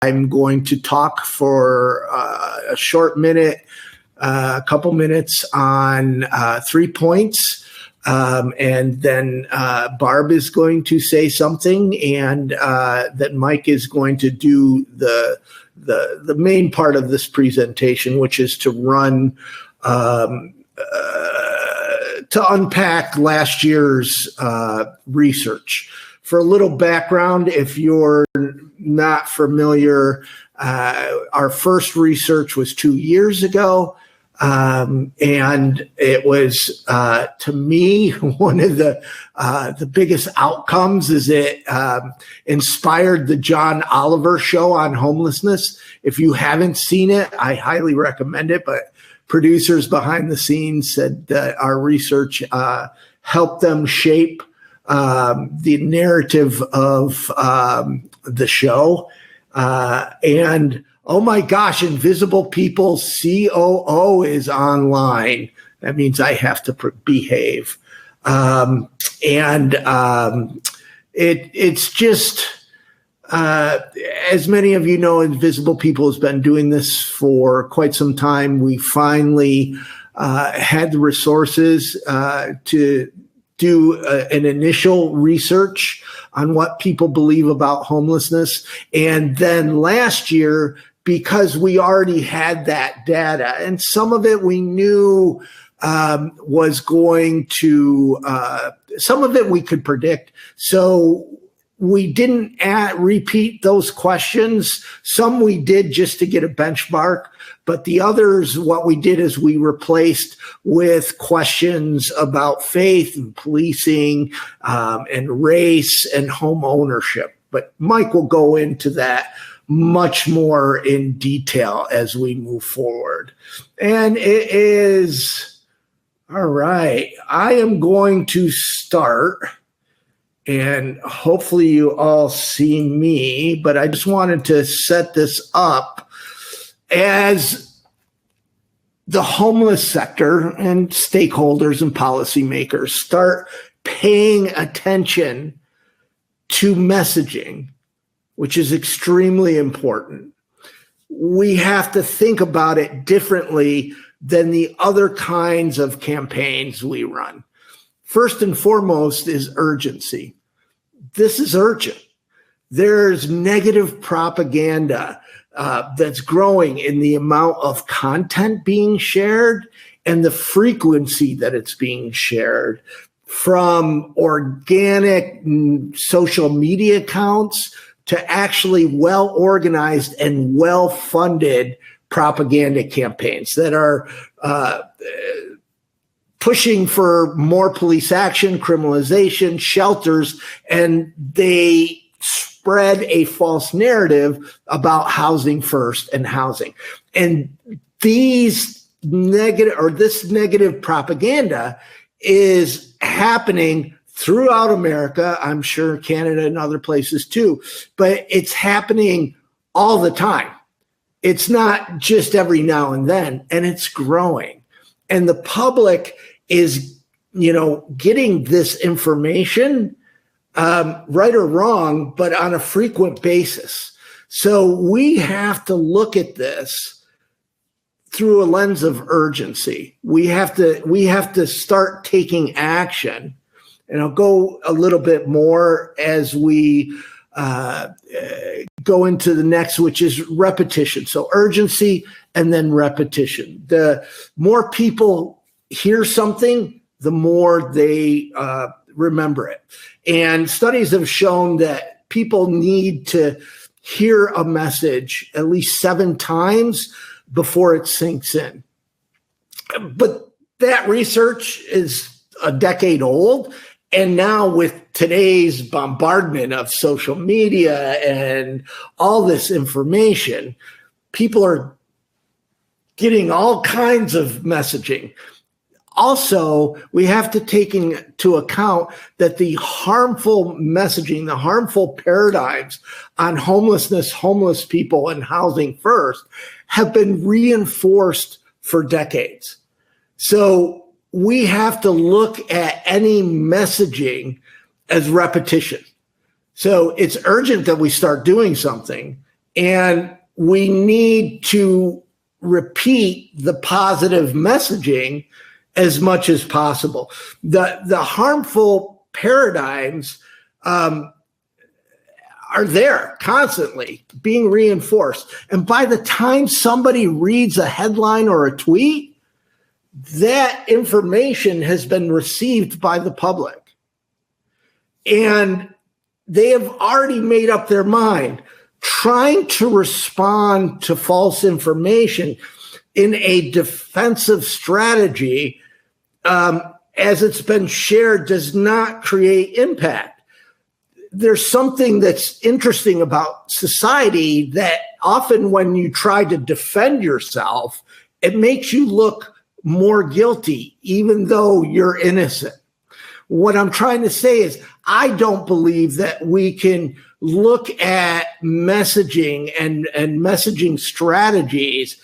I'm going to talk for a short minute, a couple minutes on 3 points. And then Barb is going to say something, and that Mike is going to do the main part of this presentation, which is to run to unpack last year's research. For a little background, if you're not familiar, our first research was 2 years ago. And it was, to me, one of the biggest outcomes is it inspired the John Oliver show on homelessness. If you haven't seen it, I highly recommend it. But producers behind the scenes said that our research helped them shape the narrative of the show. And oh my gosh, Invisible People's COO is online. That means I have to behave. It's just, as many of you know, Invisible People has been doing this for quite some time. We finally had the resources to do an initial research on what people believe about homelessness. And then last year, because we already had that data, and some of it we knew was going to, some of it we could predict. So we didn't repeat those questions. Some we did just to get a benchmark, but the others, what we did is we replaced with questions about faith and policing and race and home ownership. But Mike will go into that much more in detail as we move forward. And it is, all right, I am going to start, and hopefully you all see me, but I just wanted to set this up as the homeless sector and stakeholders and policymakers start paying attention to messaging, which is extremely important. We have to think about it differently than the other kinds of campaigns we run. First and foremost is urgency. This is urgent. There's negative propaganda that's growing in the amount of content being shared and the frequency that it's being shared, from organic social media accounts to actually well-organized and well-funded propaganda campaigns that are pushing for more police action, criminalization, shelters, and they spread a false narrative about housing first and housing. And this negative propaganda is happening throughout America. I'm sure Canada and other places too, but it's happening all the time. It's not just every now and then, and it's growing. And the public is, getting this information, right or wrong, but on a frequent basis. So we have to look at this through a lens of urgency. We have to start taking action. And I'll go a little bit more as we go into the next, which is repetition. So urgency and then repetition. The more people hear something, the more they remember it. And studies have shown that people need to hear a message at least 7 times before it sinks in. But that research is a decade old. And now with today's bombardment of social media and all this information, people are getting all kinds of messaging. Also, we have to take into account that the harmful messaging, the harmful paradigms on homelessness, homeless people, and housing first have been reinforced for decades. So we have to look at any messaging as repetition. So it's urgent that we start doing something. And we need to repeat the positive messaging as much as possible. The harmful paradigms are there constantly being reinforced. And by the time somebody reads a headline or a tweet, that information has been received by the public. And they have already made up their mind. Trying to respond to false information in a defensive strategy, as it's been shared, does not create impact. There's something that's interesting about society that often when you try to defend yourself, it makes you look more guilty, even though you're innocent. What I'm trying to say is, I don't believe that we can look at messaging and messaging strategies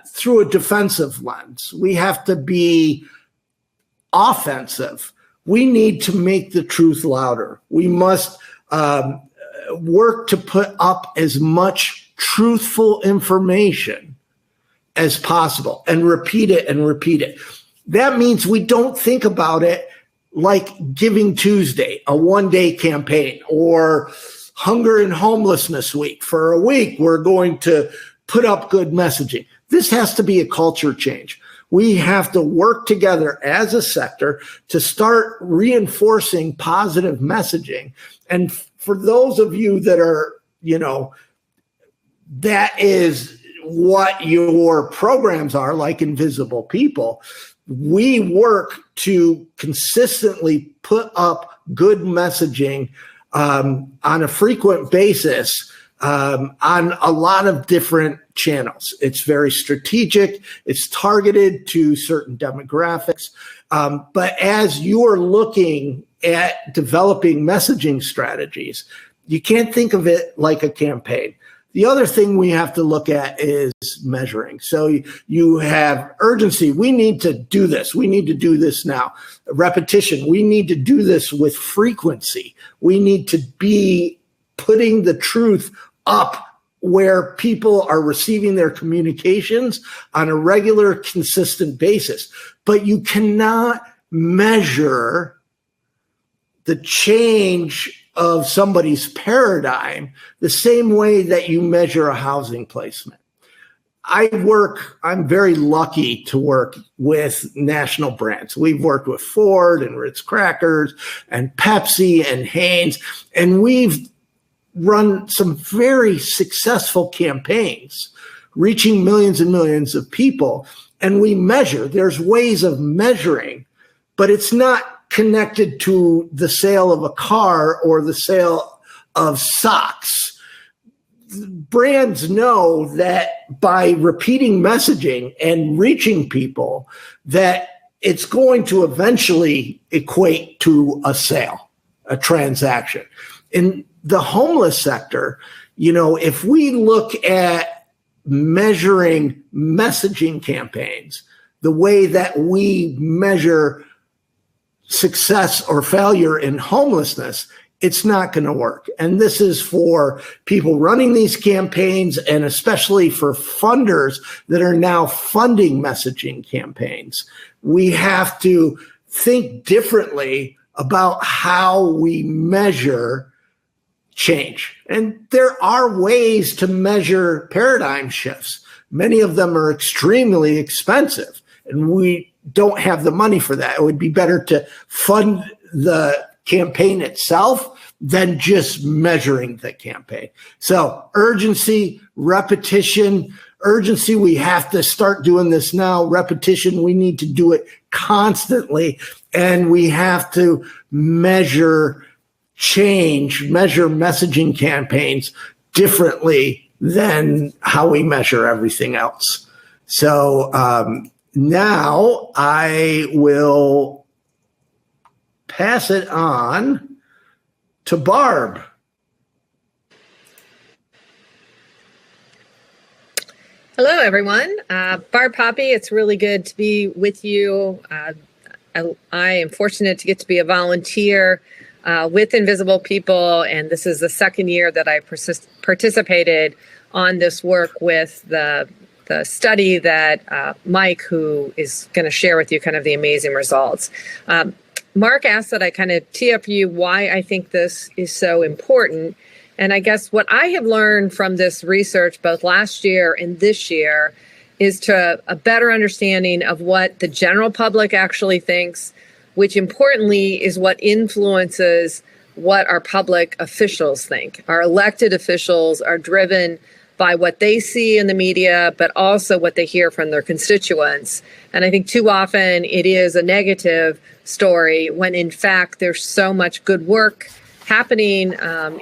through a defensive lens. We have to be offensive. We need to make the truth louder. We must work to put up as much truthful information as possible and repeat it and repeat it. That means we don't think about it like Giving Tuesday, a one-day campaign, or Hunger and Homelessness Week. For a week, we're going to put up good messaging. This has to be a culture change. We have to work together as a sector to start reinforcing positive messaging. And for those of you that are, that is what your programs are, like Invisible People, we work to consistently put up good messaging on a frequent basis on a lot of different channels. It's very strategic. It's targeted to certain demographics. But as you're looking at developing messaging strategies, you can't think of it like a campaign. The other thing we have to look at is measuring. So you have urgency. We need to do this. We need to do this now. Repetition. We need to do this with frequency. We need to be putting the truth up where people are receiving their communications on a regular, consistent basis. But you cannot measure the change of somebody's paradigm the same way that you measure a housing placement. I'm very lucky to work with national brands. We've worked with Ford and Ritz Crackers and Pepsi and Hanes, and we've run some very successful campaigns reaching millions and millions of people. And we measure. There's ways of measuring, but it's not connected to the sale of a car or the sale of socks. Brands know that by repeating messaging and reaching people, that it's going to eventually equate to a sale, a transaction. In the homeless sector, if we look at measuring messaging campaigns the way that we measure success or failure in homelessness, it's not going to work. And this is for people running these campaigns, and especially for funders that are now funding messaging campaigns. We have to think differently about how we measure change. And there are ways to measure paradigm shifts. Many of them are extremely expensive, and we don't have the money for that. It would be better to fund the campaign itself than just measuring the campaign. So urgency, repetition. Urgency, we have to start doing this now. Repetition, we need to do it constantly. And we have to measure change, measure messaging campaigns differently than how we measure everything else. So now I will pass it on to Barb. Hello, everyone. Barb Poppy, it's really good to be with you. I am fortunate to get to be a volunteer with Invisible People, and this is the second year that I participated on this work with the study that Mike, who is going to share with you kind of the amazing results. Mark asked that I kind of tee up for you why I think this is so important. And I guess what I have learned from this research, both last year and this year, is to a better understanding of what the general public actually thinks, which importantly is what influences what our public officials think. Our elected officials are driven by what they see in the media, but also what they hear from their constituents. And I think too often it is a negative story when in fact there's so much good work happening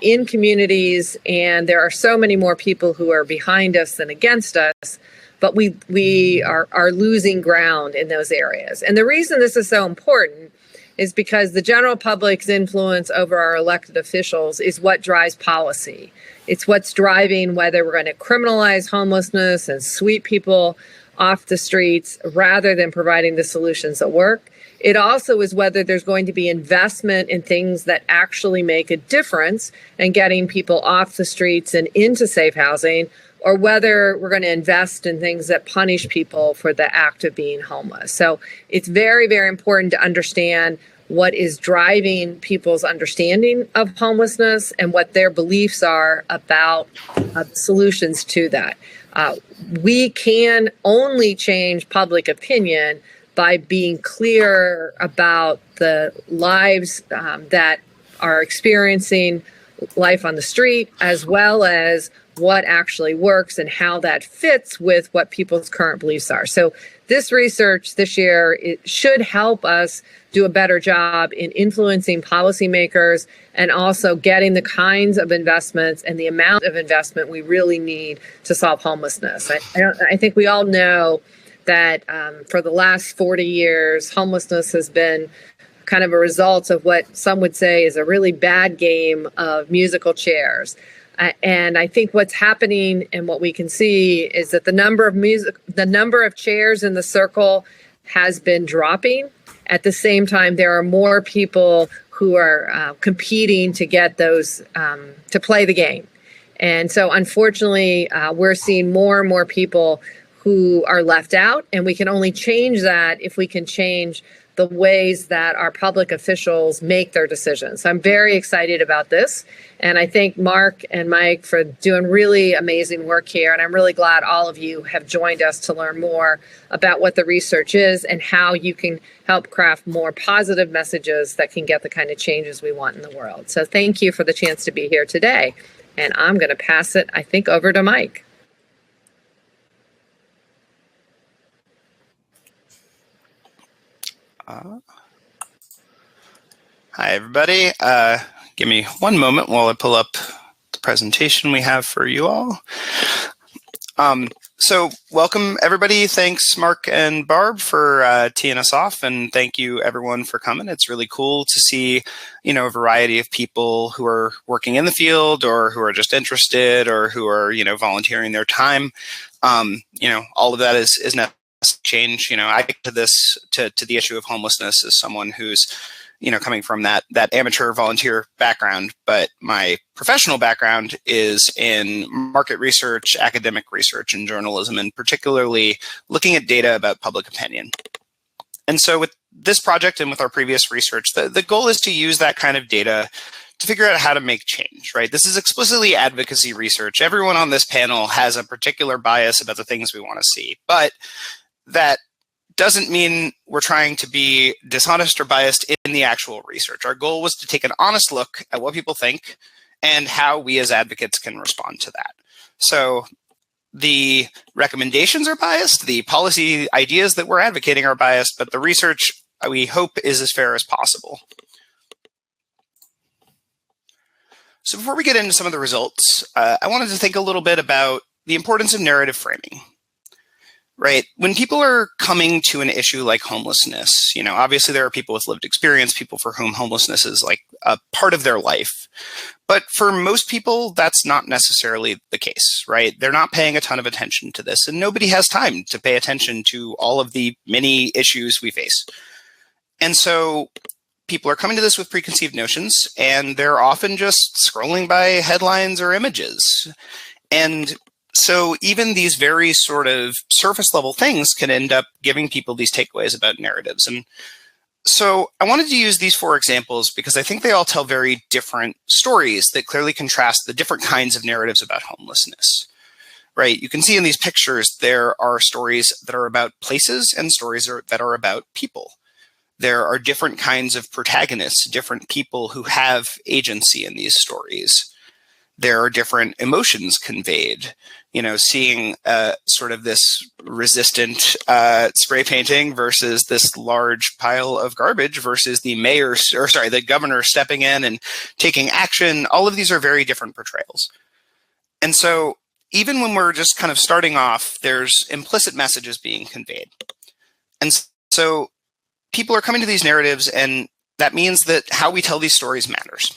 in communities, and there are so many more people who are behind us than against us, but we are losing ground in those areas. And the reason this is so important is because the general public's influence over our elected officials is what drives policy. It's what's driving whether we're going to criminalize homelessness and sweep people off the streets rather than providing the solutions that work. It also is whether there's going to be investment in things that actually make a difference and getting people off the streets and into safe housing, or whether we're going to invest in things that punish people for the act of being homeless. So it's very, very important to understand what is driving people's understanding of homelessness and what their beliefs are about solutions to that. We can only change public opinion by being clear about the lives that are experiencing life on the street, as well as what actually works and how that fits with what people's current beliefs are. So this research this year, it should help us do a better job in influencing policymakers and also getting the kinds of investments and the amount of investment we really need to solve homelessness. I think we all know that for the last 40 years, homelessness has been kind of a result of what some would say is a really bad game of musical chairs. And I think what's happening and what we can see is that the number of chairs in the circle has been dropping. At the same time, there are more people who are competing to get those to play the game. And so unfortunately, we're seeing more and more people who are left out, and we can only change that if we can change the ways that our public officials make their decisions. So I'm very excited about this. And I thank Mark and Mike for doing really amazing work here. And I'm really glad all of you have joined us to learn more about what the research is and how you can help craft more positive messages that can get the kind of changes we want in the world. So thank you for the chance to be here today. And I'm going to pass it, I think, over to Mike. Hi, everybody. Give me one moment while I pull up the presentation we have for you all. So welcome, everybody. Thanks, Mark and Barb, for teeing us off, and thank you, everyone, for coming. It's really cool to see, a variety of people who are working in the field or who are just interested or who are, volunteering their time. All of that is necessary change. I get to this, to the issue of homelessness as someone who's, coming from that amateur volunteer background, but my professional background is in market research, academic research, and journalism, and particularly looking at data about public opinion. And so with this project and with our previous research, the goal is to use that kind of data to figure out how to make change, right? This is explicitly advocacy research. Everyone on this panel has a particular bias about the things we want to see, but that doesn't mean we're trying to be dishonest or biased in the actual research. Our goal was to take an honest look at what people think and how we as advocates can respond to that. So the recommendations are biased, the policy ideas that we're advocating are biased, but the research, we hope, is as fair as possible. So before we get into some of the results, I wanted to think a little bit about the importance of narrative framing. Right. When people are coming to an issue like homelessness, obviously there are people with lived experience, people for whom homelessness is like a part of their life. But for most people, that's not necessarily the case, right? They're not paying a ton of attention to this, and nobody has time to pay attention to all of the many issues we face. And so people are coming to this with preconceived notions, and they're often just scrolling by headlines or images. And so even these very sort of surface level things can end up giving people these takeaways about narratives. And so I wanted to use these 4 examples because I think they all tell very different stories that clearly contrast the different kinds of narratives about homelessness, right? You can see in these pictures, there are stories that are about places and stories that are about people. There are different kinds of protagonists, different people who have agency in these stories. There are different emotions conveyed. Seeing sort of this resistant spray painting versus this large pile of garbage versus the governor stepping in and taking action. All of these are very different portrayals. And so even when we're just kind of starting off, there's implicit messages being conveyed. And so people are coming to these narratives, and that means that how we tell these stories matters.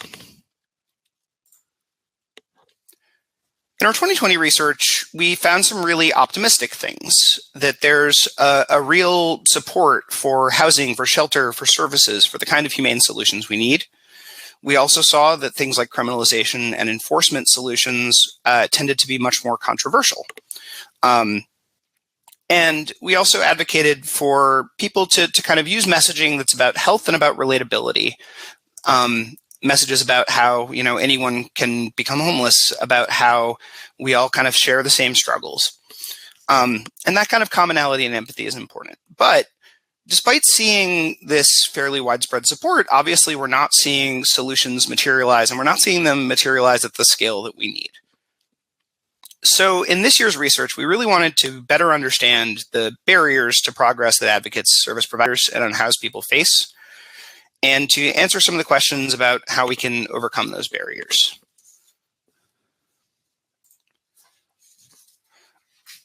In our 2020 research, we found some really optimistic things, that there's a real support for housing, for shelter, for services, for the kind of humane solutions we need. We also saw that things like criminalization and enforcement solutions tended to be much more controversial. And we also advocated for people to kind of use messaging that's about health and about relatability. Messages about how anyone can become homeless, about how we all kind of share the same struggles. And that kind of commonality and empathy is important. But despite seeing this fairly widespread support, obviously we're not seeing solutions materialize, and we're not seeing them materialize at the scale that we need. So in this year's research, we really wanted to better understand the barriers to progress that advocates, service providers, and unhoused people face, and to answer some of the questions about how we can overcome those barriers.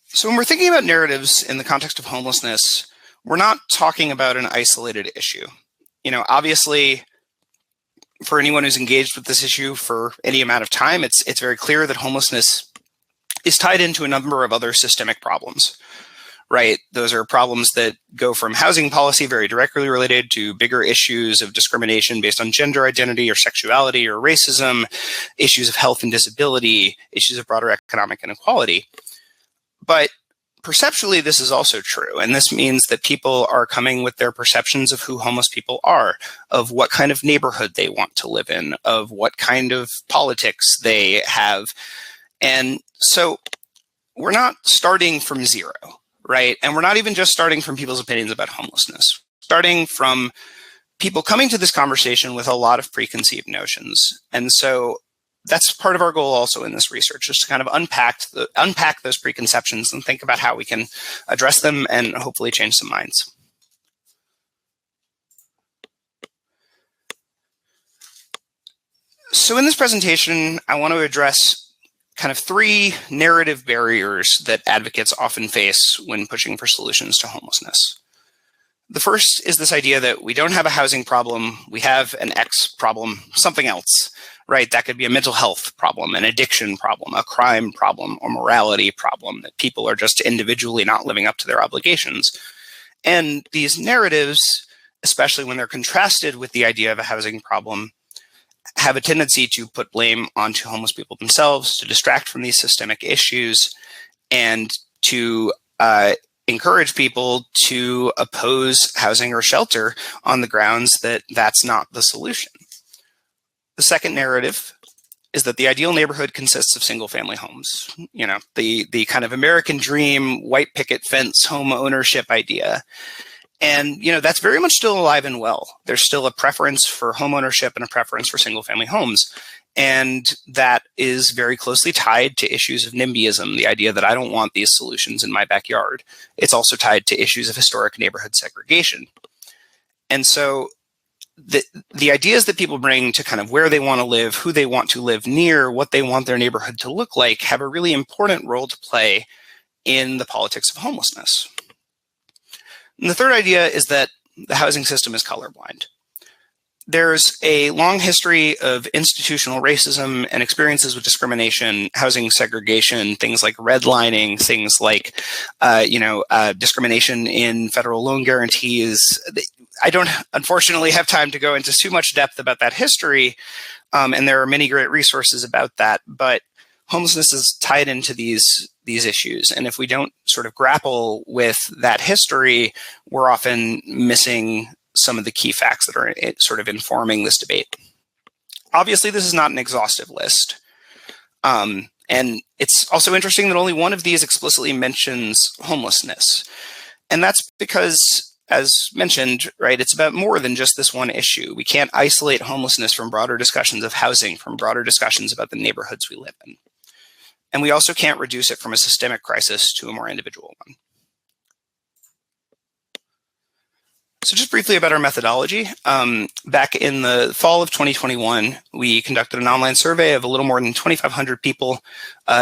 So when we're thinking about narratives in the context of homelessness, we're not talking about an isolated issue. Obviously, for anyone who's engaged with this issue for any amount of time, it's very clear that homelessness is tied into a number of other systemic problems. Right? Those are problems that go from housing policy, very directly related, to bigger issues of discrimination based on gender identity or sexuality or racism, issues of health and disability, issues of broader economic inequality. But perceptually, this is also true. And this means that people are coming with their perceptions of who homeless people are, of what kind of neighborhood they want to live in, of what kind of politics they have. And so we're not starting from zero. Right? And we're not even just starting from people's opinions about homelessness, starting from people coming to this conversation with a lot of preconceived notions. And so that's part of our goal also in this research, is to kind of unpack those preconceptions and think about how we can address them and hopefully change some minds. So in this presentation, I want to address kind of 3 narrative barriers that advocates often face when pushing for solutions to homelessness. The first is this idea that we don't have a housing problem, we have an X problem, something else, right? That could be a mental health problem, an addiction problem, a crime problem, or morality problem, that people are just individually not living up to their obligations. And these narratives, especially when they're contrasted with the idea of a housing problem, have a tendency to put blame onto homeless people themselves, to distract from these systemic issues, and to encourage people to oppose housing or shelter on the grounds that that's not the solution. The second narrative is that the ideal neighborhood consists of single-family homes. The kind of American dream, white picket fence, home ownership idea. And, that's very much still alive and well. There's still a preference for homeownership and a preference for single-family homes. And that is very closely tied to issues of NIMBYism, the idea that I don't want these solutions in my backyard. It's also tied to issues of historic neighborhood segregation. And so the ideas that people bring to kind of where they want to live, who they want to live near, what they want their neighborhood to look like, have a really important role to play in the politics of homelessness. And the third idea is that the housing system is colorblind. There's a long history of institutional racism and experiences with discrimination, housing segregation, things like redlining, things like, discrimination in federal loan guarantees. I don't unfortunately have time to go into too much depth about that history, and there are many great resources about that, but homelessness is tied into these issues. And if we don't sort of grapple with that history, we're often missing some of the key facts that are sort of informing this debate. Obviously, this is not an exhaustive list. And it's also interesting that only one of these explicitly mentions homelessness. And that's because, as mentioned, right, it's about more than just this one issue. We can't isolate homelessness from broader discussions of housing, from broader discussions about the neighborhoods we live in. And we also can't reduce it from a systemic crisis to a more individual one. So just briefly about our methodology. Back in the fall of 2021, we conducted an online survey of a little more than 2,500 people.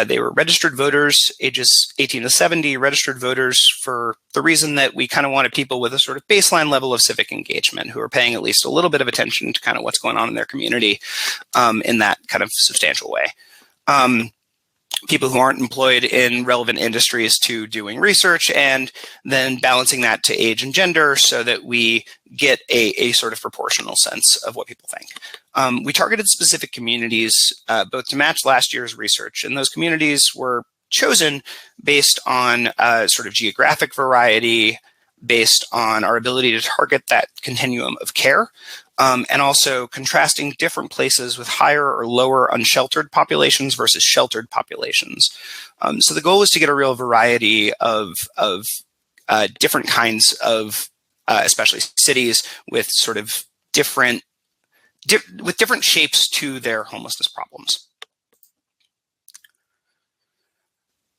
They were registered voters, ages 18 to 70, registered voters for the reason that we kind of wanted people with a sort of baseline level of civic engagement who are paying at least a little bit of attention to kind of what's going on in their community in that kind of substantial way. People who aren't employed in relevant industries to doing research, and then balancing that to age and gender so that we get a sort of proportional sense of what people think. We targeted specific communities both to match last year's research, and those communities were chosen based on sort of geographic variety, based on our ability to target that continuum of care, and also contrasting different places with higher or lower unsheltered populations versus sheltered populations. So the goal is to get a real variety of different kinds of, especially cities with sort of different shapes to their homelessness problems.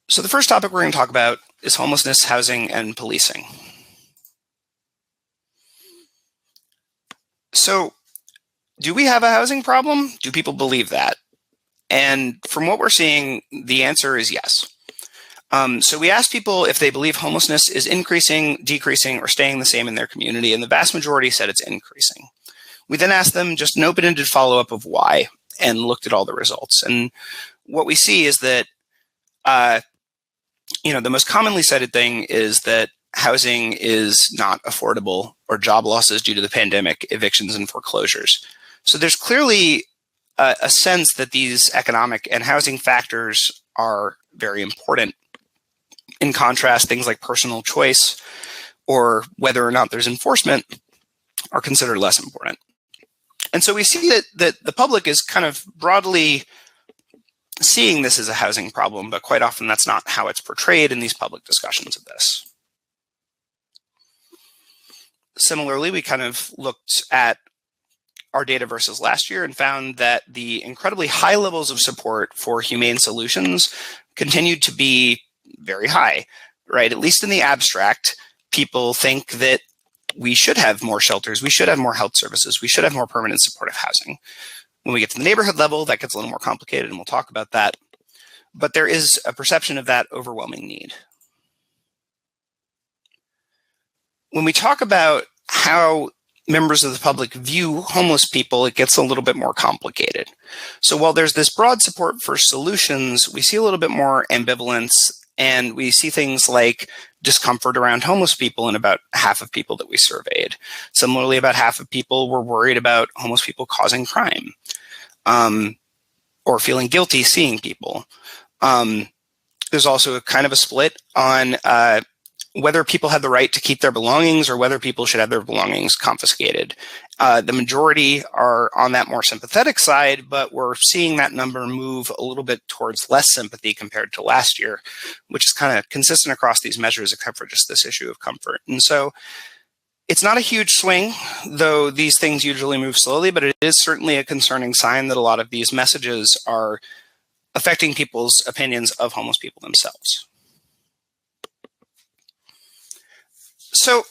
So the first topic we're going to talk about is homelessness, housing, and policing. So, do we have a housing problem? Do people believe that? And from what we're seeing, the answer is yes. So we asked people if they believe homelessness is increasing, decreasing, or staying the same in their community, and the vast majority said it's increasing. We then asked them just an open-ended follow-up of why, and looked at all the results. And what we see is that, the most commonly cited thing is that housing is not affordable, or job losses due to the pandemic, evictions, and foreclosures. So there's clearly a sense that these economic and housing factors are very important. In contrast, things like personal choice or whether or not there's enforcement are considered less important. And so we see that the public is kind of broadly seeing this as a housing problem, but quite often that's not how it's portrayed in these public discussions of this. Similarly, we kind of looked at our data versus last year and found that the incredibly high levels of support for humane solutions continued to be very high, right? At least in the abstract, people think that we should have more shelters, we should have more health services, we should have more permanent supportive housing. When we get to the neighborhood level, that gets a little more complicated, and we'll talk about that. But there is a perception of that overwhelming need. When we talk about how members of the public view homeless people, it gets a little bit more complicated. So while there's this broad support for solutions, we see a little bit more ambivalence, and we see things like discomfort around homeless people in about half of people that we surveyed. Similarly, about half of people were worried about homeless people causing crime, or feeling guilty seeing people. There's also a kind of a split on whether people have the right to keep their belongings or whether people should have their belongings confiscated. The majority are on that more sympathetic side, but we're seeing that number move a little bit towards less sympathy compared to last year, which is kind of consistent across these measures, except for just this issue of comfort. And so it's not a huge swing, though these things usually move slowly, but it is certainly a concerning sign that a lot of these messages are affecting people's opinions of homeless people themselves. So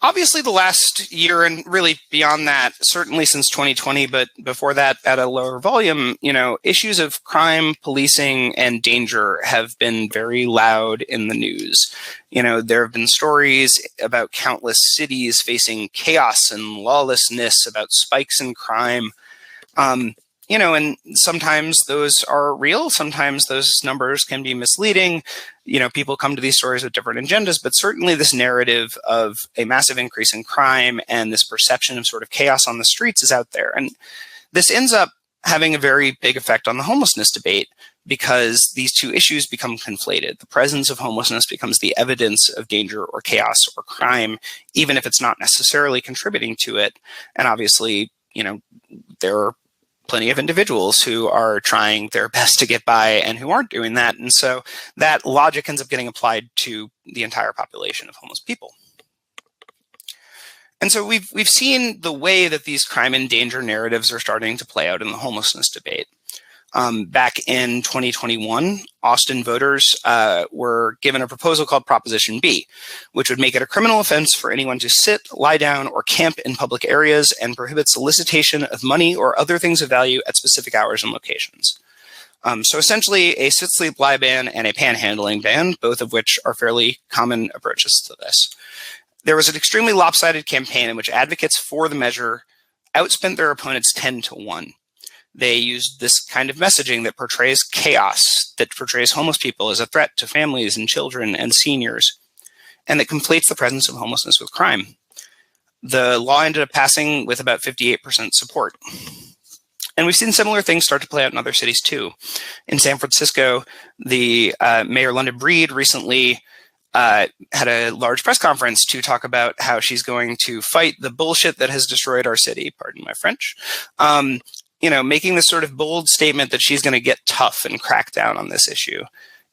obviously the last year, and really beyond that, certainly since 2020, but before that at a lower volume, issues of crime, policing, and danger have been very loud in the news. There have been stories about countless cities facing chaos and lawlessness, about spikes in crime. and sometimes those are real. Sometimes those numbers can be misleading. People come to these stories with different agendas, but certainly this narrative of a massive increase in crime and this perception of sort of chaos on the streets is out there. And this ends up having a very big effect on the homelessness debate because these two issues become conflated. The presence of homelessness becomes the evidence of danger or chaos or crime, even if it's not necessarily contributing to it. And obviously, there are plenty of individuals who are trying their best to get by and who aren't doing that. And so that logic ends up getting applied to the entire population of homeless people. And so we've seen the way that these crime and danger narratives are starting to play out in the homelessness debate. Back in 2021, Austin voters were given a proposal called Proposition B, which would make it a criminal offense for anyone to sit, lie down, or camp in public areas and prohibit solicitation of money or other things of value at specific hours and locations. So essentially a sit, sleep, lie ban and a panhandling ban, both of which are fairly common approaches to this. There was an extremely lopsided campaign in which advocates for the measure outspent their opponents 10-1. They used this kind of messaging that portrays chaos, that portrays homeless people as a threat to families and children and seniors, and that conflates the presence of homelessness with crime. The law ended up passing with about 58% support. And we've seen similar things start to play out in other cities too. In San Francisco, the Mayor London Breed recently had a large press conference to talk about how she's going to fight the bullshit that has destroyed our city, pardon my French, making this sort of bold statement that she's going to get tough and crack down on this issue.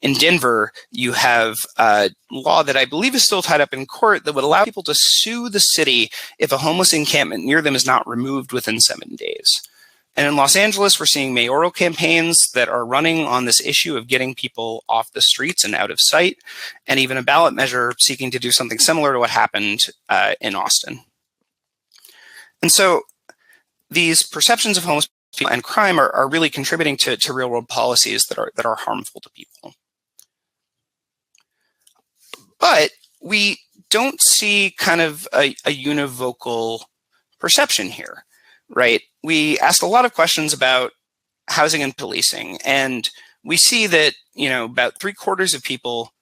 In Denver, you have a law that I believe is still tied up in court that would allow people to sue the city if a homeless encampment near them is not removed within 7 days. And in Los Angeles, we're seeing mayoral campaigns that are running on this issue of getting people off the streets and out of sight, and even a ballot measure seeking to do something similar to what happened in Austin. And so these perceptions of homeless people and crime are really contributing to real world policies that are harmful to people. But we don't see kind of a univocal perception here, right? We asked a lot of questions about housing and policing, and we see that, about 3/4 of people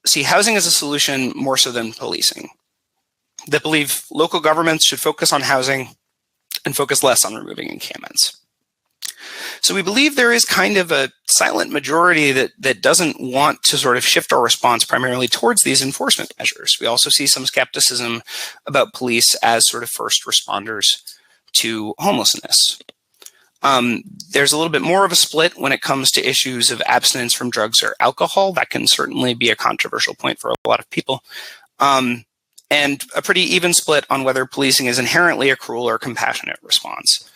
see housing as a solution more so than policing, that believe local governments should focus on housing and focus less on removing encampments. So we believe there is kind of a silent majority that doesn't want to sort of shift our response primarily towards these enforcement measures. We also see some skepticism about police as sort of first responders to homelessness. There's a little bit more of a split when it comes to issues of abstinence from drugs or alcohol. That can certainly be a controversial point for a lot of people. And a pretty even split on whether policing is inherently a cruel or compassionate response.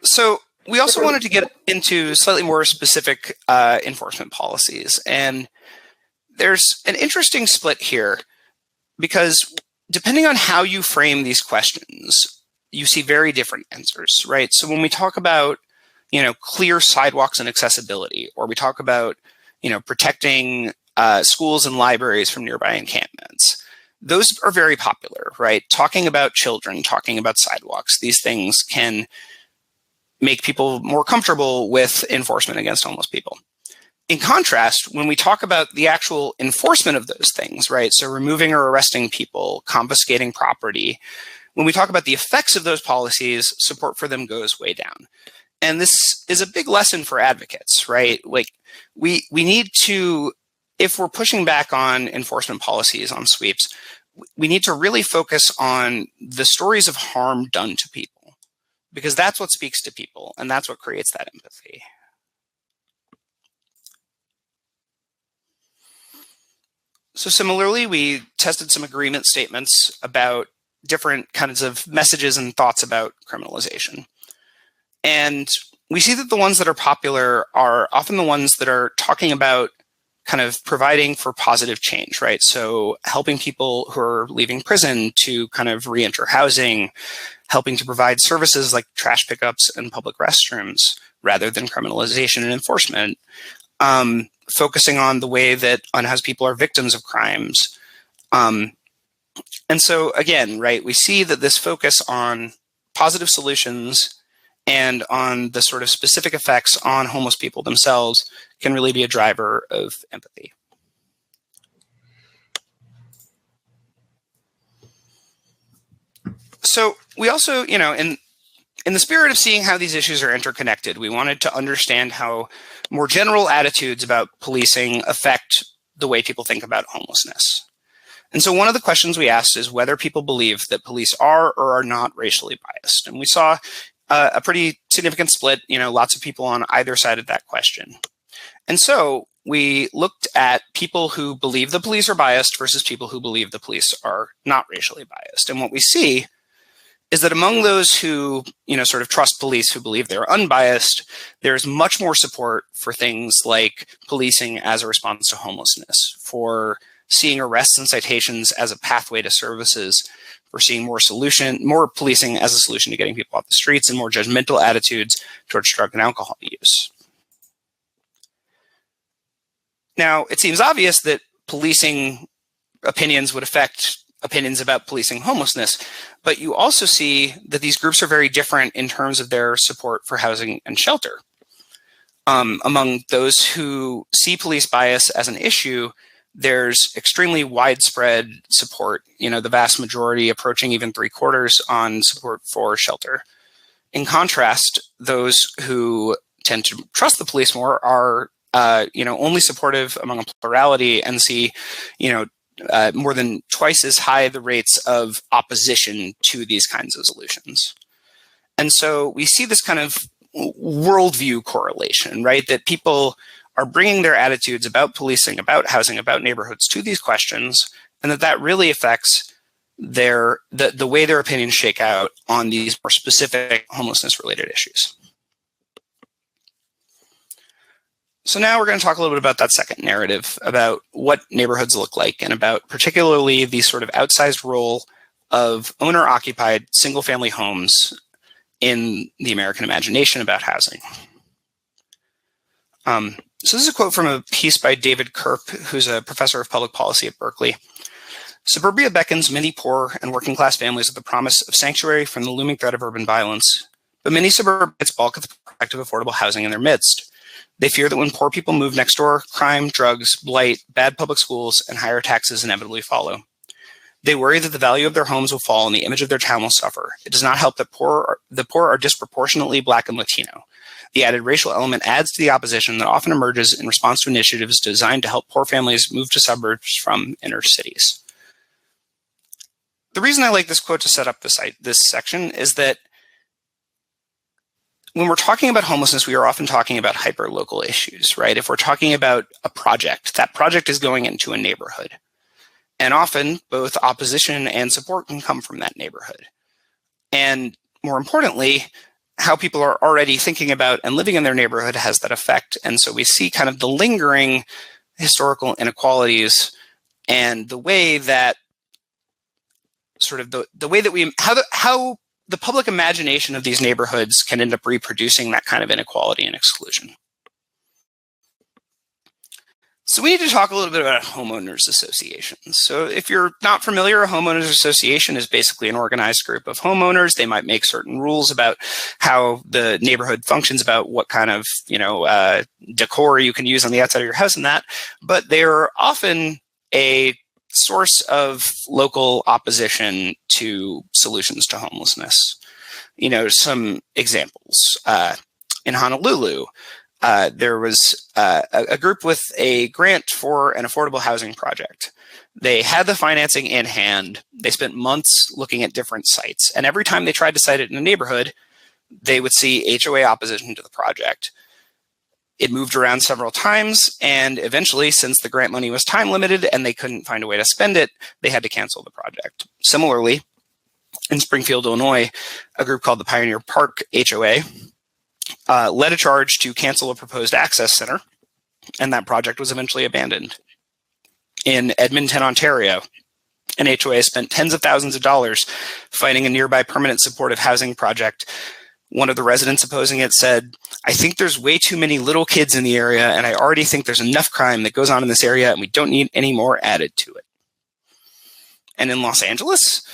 So we also wanted to get into slightly more specific enforcement policies. And there's an interesting split here because depending on how you frame these questions, you see very different answers, right? So when we talk about, clear sidewalks and accessibility, or we talk about, protecting schools and libraries from nearby encampments, those are very popular, right? Talking about children, talking about sidewalks, these things can make people more comfortable with enforcement against homeless people. In contrast, when we talk about the actual enforcement of those things, right? So removing or arresting people, confiscating property, when we talk about the effects of those policies, support for them goes way down. And this is a big lesson for advocates, right? Like we need to, if we're pushing back on enforcement policies, on sweeps, we need to really focus on the stories of harm done to people, because that's what speaks to people and that's what creates that empathy. So similarly, we tested some agreement statements about different kinds of messages and thoughts about criminalization. And we see that the ones that are popular are often the ones that are talking about kind of providing for positive change, right? So helping people who are leaving prison to kind of re-enter housing, helping to provide services like trash pickups and public restrooms rather than criminalization and enforcement, focusing on the way that unhoused people are victims of crimes. And And so again, right, we see that this focus on positive solutions and on the sort of specific effects on homeless people themselves can really be a driver of empathy. So we also, in the spirit of seeing how these issues are interconnected, we wanted to understand how more general attitudes about policing affect the way people think about homelessness. And so one of the questions we asked is whether people believe that police are or are not racially biased. And we saw a pretty significant split, lots of people on either side of that question. And so we looked at people who believe the police are biased versus people who believe the police are not racially biased. And what we see is that among those who, sort of trust police, who believe they're unbiased, there's much more support for things like policing as a response to homelessness, for seeing arrests and citations as a pathway to services, for seeing more policing as a solution to getting people off the streets, and more judgmental attitudes towards drug and alcohol use. Now, it seems obvious that policing opinions would affect opinions about policing homelessness, but you also see that these groups are very different in terms of their support for housing and shelter. Among those who see police bias as an issue, there's extremely widespread support, the vast majority, approaching even 3/4, on support for shelter. In contrast, those who tend to trust the police more are, only supportive among a plurality, and see, more than twice as high the rates of opposition to these kinds of solutions. And so we see this kind of worldview correlation, right? That people are bringing their attitudes about policing, about housing, about neighborhoods to these questions, and that really affects the way their opinions shake out on these more specific homelessness-related issues. So now we're going to talk a little bit about that second narrative, about what neighborhoods look like, and about particularly the sort of outsized role of owner-occupied single-family homes in the American imagination about housing. So this is a quote from a piece by David Kerp, who's a professor of public policy at Berkeley. Suburbia beckons many poor and working class families with the promise of sanctuary from the looming threat of urban violence, but many suburbs balk at the prospect of affordable housing in their midst. They fear that when poor people move next door, crime, drugs, blight, bad public schools, and higher taxes inevitably follow. They worry that the value of their homes will fall and the image of their town will suffer. It does not help that the poor are disproportionately Black and Latino. The added racial element adds to the opposition that often emerges in response to initiatives designed to help poor families move to suburbs from inner cities. The reason I like this quote to set up this section is that when we're talking about homelessness, we are often talking about hyper-local issues, right? If we're talking about a project, that project is going into a neighborhood. And often both opposition and support can come from that neighborhood. And more importantly, how people are already thinking about and living in their neighborhood has that effect. And so we see kind of the lingering historical inequalities and the way that sort of the way that how the public imagination of these neighborhoods can end up reproducing that kind of inequality and exclusion. So we need to talk a little bit about homeowners associations. So if you're not familiar, a homeowners association is basically an organized group of homeowners. They might make certain rules about how the neighborhood functions, about what kind of decor you can use on the outside of your house and that, but they're often a source of local opposition to solutions to homelessness. Some examples. In Honolulu, there was a group with a grant for an affordable housing project. They had the financing in hand. They spent months looking at different sites. And every time they tried to site it in a neighborhood, they would see HOA opposition to the project. It moved around several times, and eventually, since the grant money was time limited and they couldn't find a way to spend it, they had to cancel the project. Similarly, in Springfield, Illinois, a group called the Pioneer Park HOA led a charge to cancel a proposed access center, and that project was eventually abandoned. In Edmonton, Ontario, an HOA spent tens of thousands of dollars fighting a nearby permanent supportive housing project. One of the residents opposing it said, "I think there's way too many little kids in the area, and I already think there's enough crime that goes on in this area, and we don't need any more added to it." And in Los Angeles,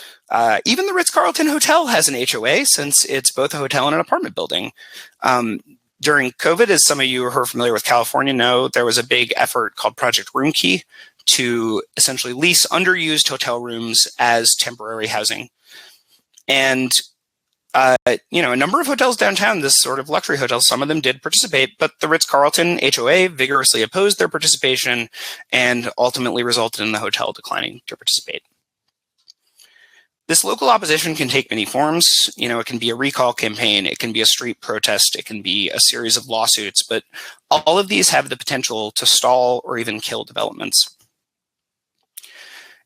even the Ritz-Carlton Hotel has an HOA, since it's both a hotel and an apartment building. During COVID, as some of you who are familiar with California know, there was a big effort called Project Roomkey to essentially lease underused hotel rooms as temporary housing. And a number of hotels downtown, this sort of luxury hotels, some of them did participate, but the Ritz-Carlton HOA vigorously opposed their participation and ultimately resulted in the hotel declining to participate. This local opposition can take many forms. It can be a recall campaign, it can be a street protest, it can be a series of lawsuits, but all of these have the potential to stall or even kill developments.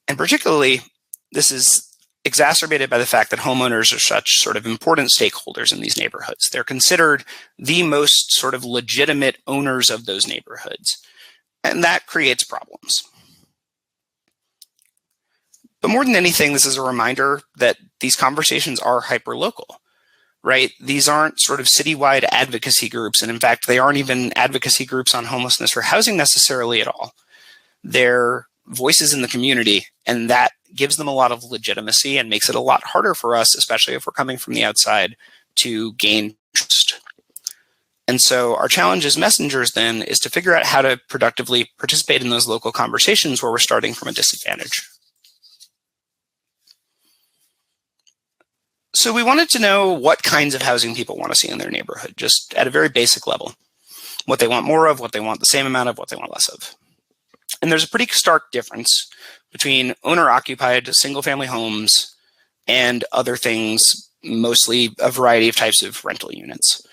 And particularly, this is exacerbated by the fact that homeowners are such sort of important stakeholders in these neighborhoods. They're considered the most sort of legitimate owners of those neighborhoods, and that creates problems. But more than anything, this is a reminder that these conversations are hyper-local, right? These aren't sort of citywide advocacy groups, and in fact, they aren't even advocacy groups on homelessness or housing necessarily at all. They're voices in the community, and that gives them a lot of legitimacy and makes it a lot harder for us, especially if we're coming from the outside, to gain trust. And so our challenge as messengers then is to figure out how to productively participate in those local conversations where we're starting from a disadvantage. So we wanted to know what kinds of housing people want to see in their neighborhood, just at a very basic level. What they want more of, what they want the same amount of, what they want less of. And there's a pretty stark difference between owner-occupied single-family homes and other things, mostly a variety of types of rental units.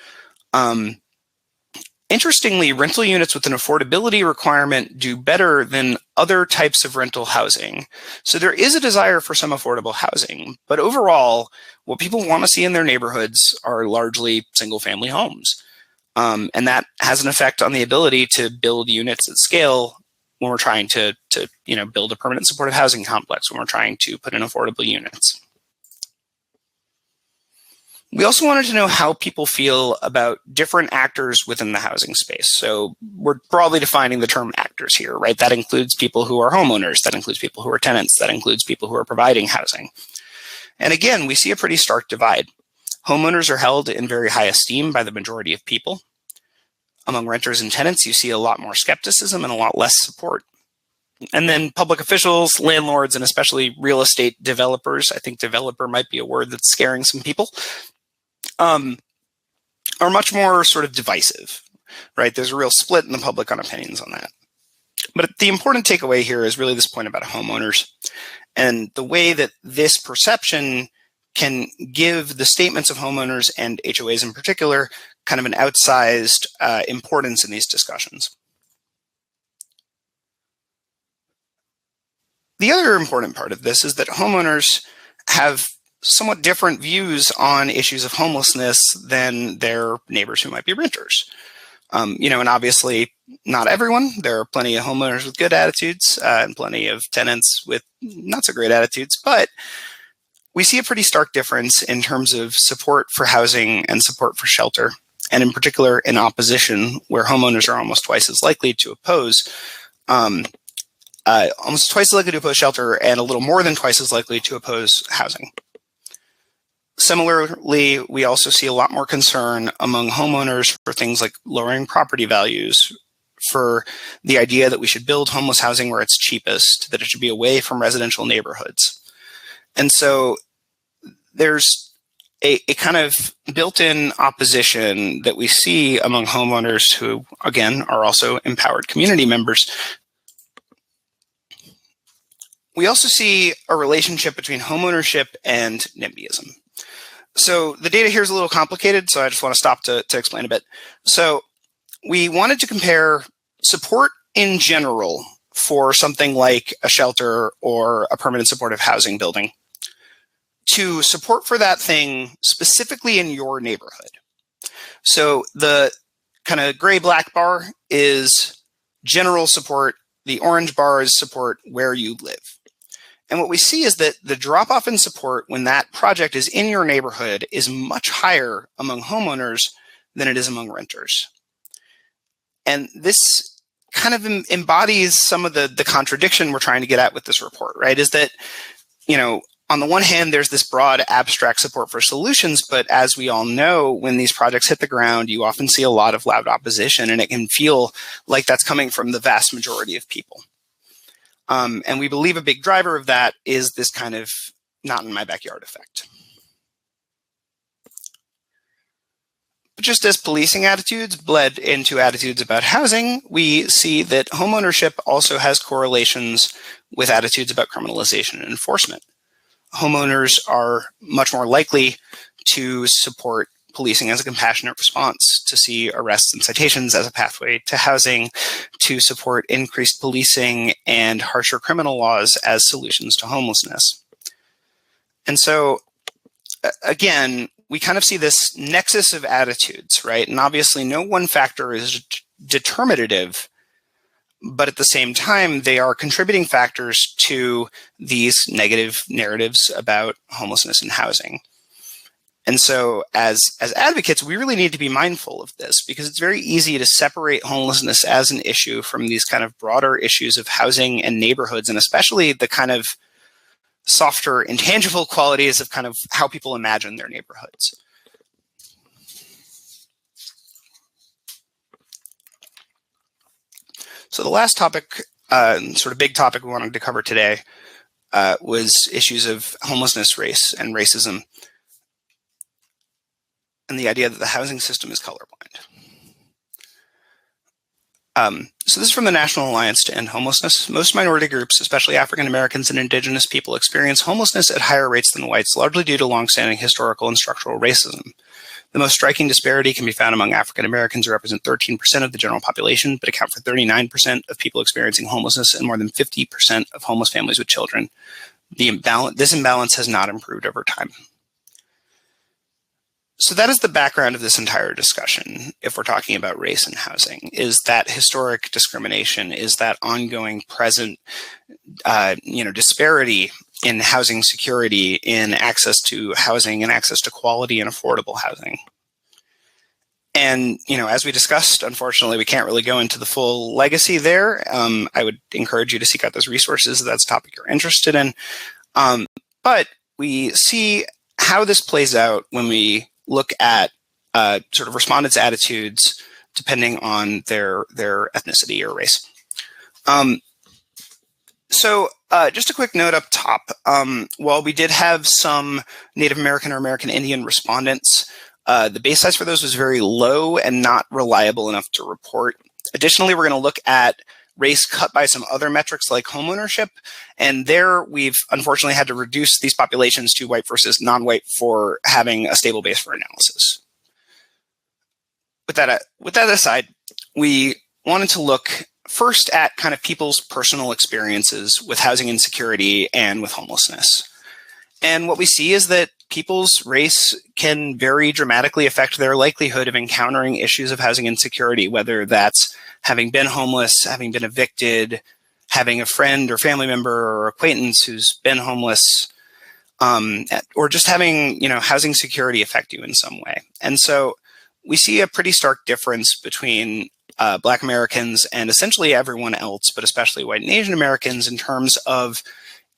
Interestingly, rental units with an affordability requirement do better than other types of rental housing. So there is a desire for some affordable housing, but overall, what people want to see in their neighborhoods are largely single-family homes. And that has an effect on the ability to build units at scale when we're trying to build a permanent supportive housing complex, when we're trying to put in affordable units. We also wanted to know how people feel about different actors within the housing space. So we're broadly defining the term actors here, right? That includes people who are homeowners, that includes people who are tenants, that includes people who are providing housing. And again, we see a pretty stark divide. Homeowners are held in very high esteem by the majority of people. Among renters and tenants, you see a lot more skepticism and a lot less support. And then public officials, landlords, and especially real estate developers, I think developer might be a word that's scaring some people, are much more sort of divisive, right? There's a real split in the public on opinions on that. But the important takeaway here is really this point about homeowners and the way that this perception can give the statements of homeowners and HOAs in particular kind of an outsized importance in these discussions. The other important part of this is that homeowners have somewhat different views on issues of homelessness than their neighbors who might be renters. And obviously not everyone. There are plenty of homeowners with good attitudes and plenty of tenants with not so great attitudes, but we see a pretty stark difference in terms of support for housing and support for shelter, and in particular in opposition, where homeowners are almost twice as likely to oppose shelter and a little more than twice as likely to oppose housing. Similarly, we also see a lot more concern among homeowners for things like lowering property values, for the idea that we should build homeless housing where it's cheapest, that it should be away from residential neighborhoods. And so there's a kind of built-in opposition that we see among homeowners who, again, are also empowered community members. We also see a relationship between homeownership and NIMBYism. So the data here is a little complicated, so I just want to stop to explain a bit. So we wanted to compare support in general for something like a shelter or a permanent supportive housing building to support for that thing specifically in your neighborhood. So the kind of gray-black bar is general support. The orange bar is support where you live. And what we see is that the drop-off in support when that project is in your neighborhood is much higher among homeowners than it is among renters. And this kind of embodies some of the contradiction we're trying to get at with this report, right? Is that on the one hand, there's this broad abstract support for solutions, but as we all know, when these projects hit the ground, you often see a lot of loud opposition, and it can feel like that's coming from the vast majority of people. And we believe a big driver of that is this kind of not in my backyard effect. But just as policing attitudes bled into attitudes about housing, we see that homeownership also has correlations with attitudes about criminalization and enforcement. Homeowners are much more likely to support policing as a compassionate response, to see arrests and citations as a pathway to housing, to support increased policing and harsher criminal laws as solutions to homelessness. And so, again, we kind of see this nexus of attitudes, right? And obviously no one factor is determinative, but at the same time, they are contributing factors to these negative narratives about homelessness and housing. And so as advocates, we really need to be mindful of this, because it's very easy to separate homelessness as an issue from these kind of broader issues of housing and neighborhoods, and especially the kind of softer, intangible qualities of kind of how people imagine their neighborhoods. So the last topic, sort of big topic we wanted to cover today, was issues of homelessness, race, and racism, and the idea that the housing system is colorblind. So this is from the National Alliance to End Homelessness. Most minority groups, especially African Americans and Indigenous people, experience homelessness at higher rates than whites, largely due to longstanding historical and structural racism. The most striking disparity can be found among African Americans, who represent 13% of the general population, but account for 39% of people experiencing homelessness and more than 50% of homeless families with children. This imbalance has not improved over time. So that is the background of this entire discussion, if we're talking about race and housing, is that historic discrimination, is that ongoing present disparity in housing security, in access to housing and access to quality and affordable housing. And, as we discussed, unfortunately, we can't really go into the full legacy there. I would encourage you to seek out those resources if that's a topic you're interested in. But we see how this plays out when we look at sort of respondents' attitudes depending on their ethnicity or race. So just a quick note up top. While we did have some Native American or American Indian respondents, the base size for those was very low and not reliable enough to report. Additionally, we're going to look at race cut by some other metrics like homeownership, and there we've unfortunately had to reduce these populations to white versus non-white for having a stable base for analysis. With that aside, we wanted to look first at kind of people's personal experiences with housing insecurity and with homelessness. And what we see is that people's race can very dramatically affect their likelihood of encountering issues of housing insecurity, whether that's having been homeless, having been evicted, having a friend or family member or acquaintance who's been homeless, or just having, housing security affect you in some way. And so we see a pretty stark difference between Black Americans and essentially everyone else, but especially white and Asian Americans, in terms of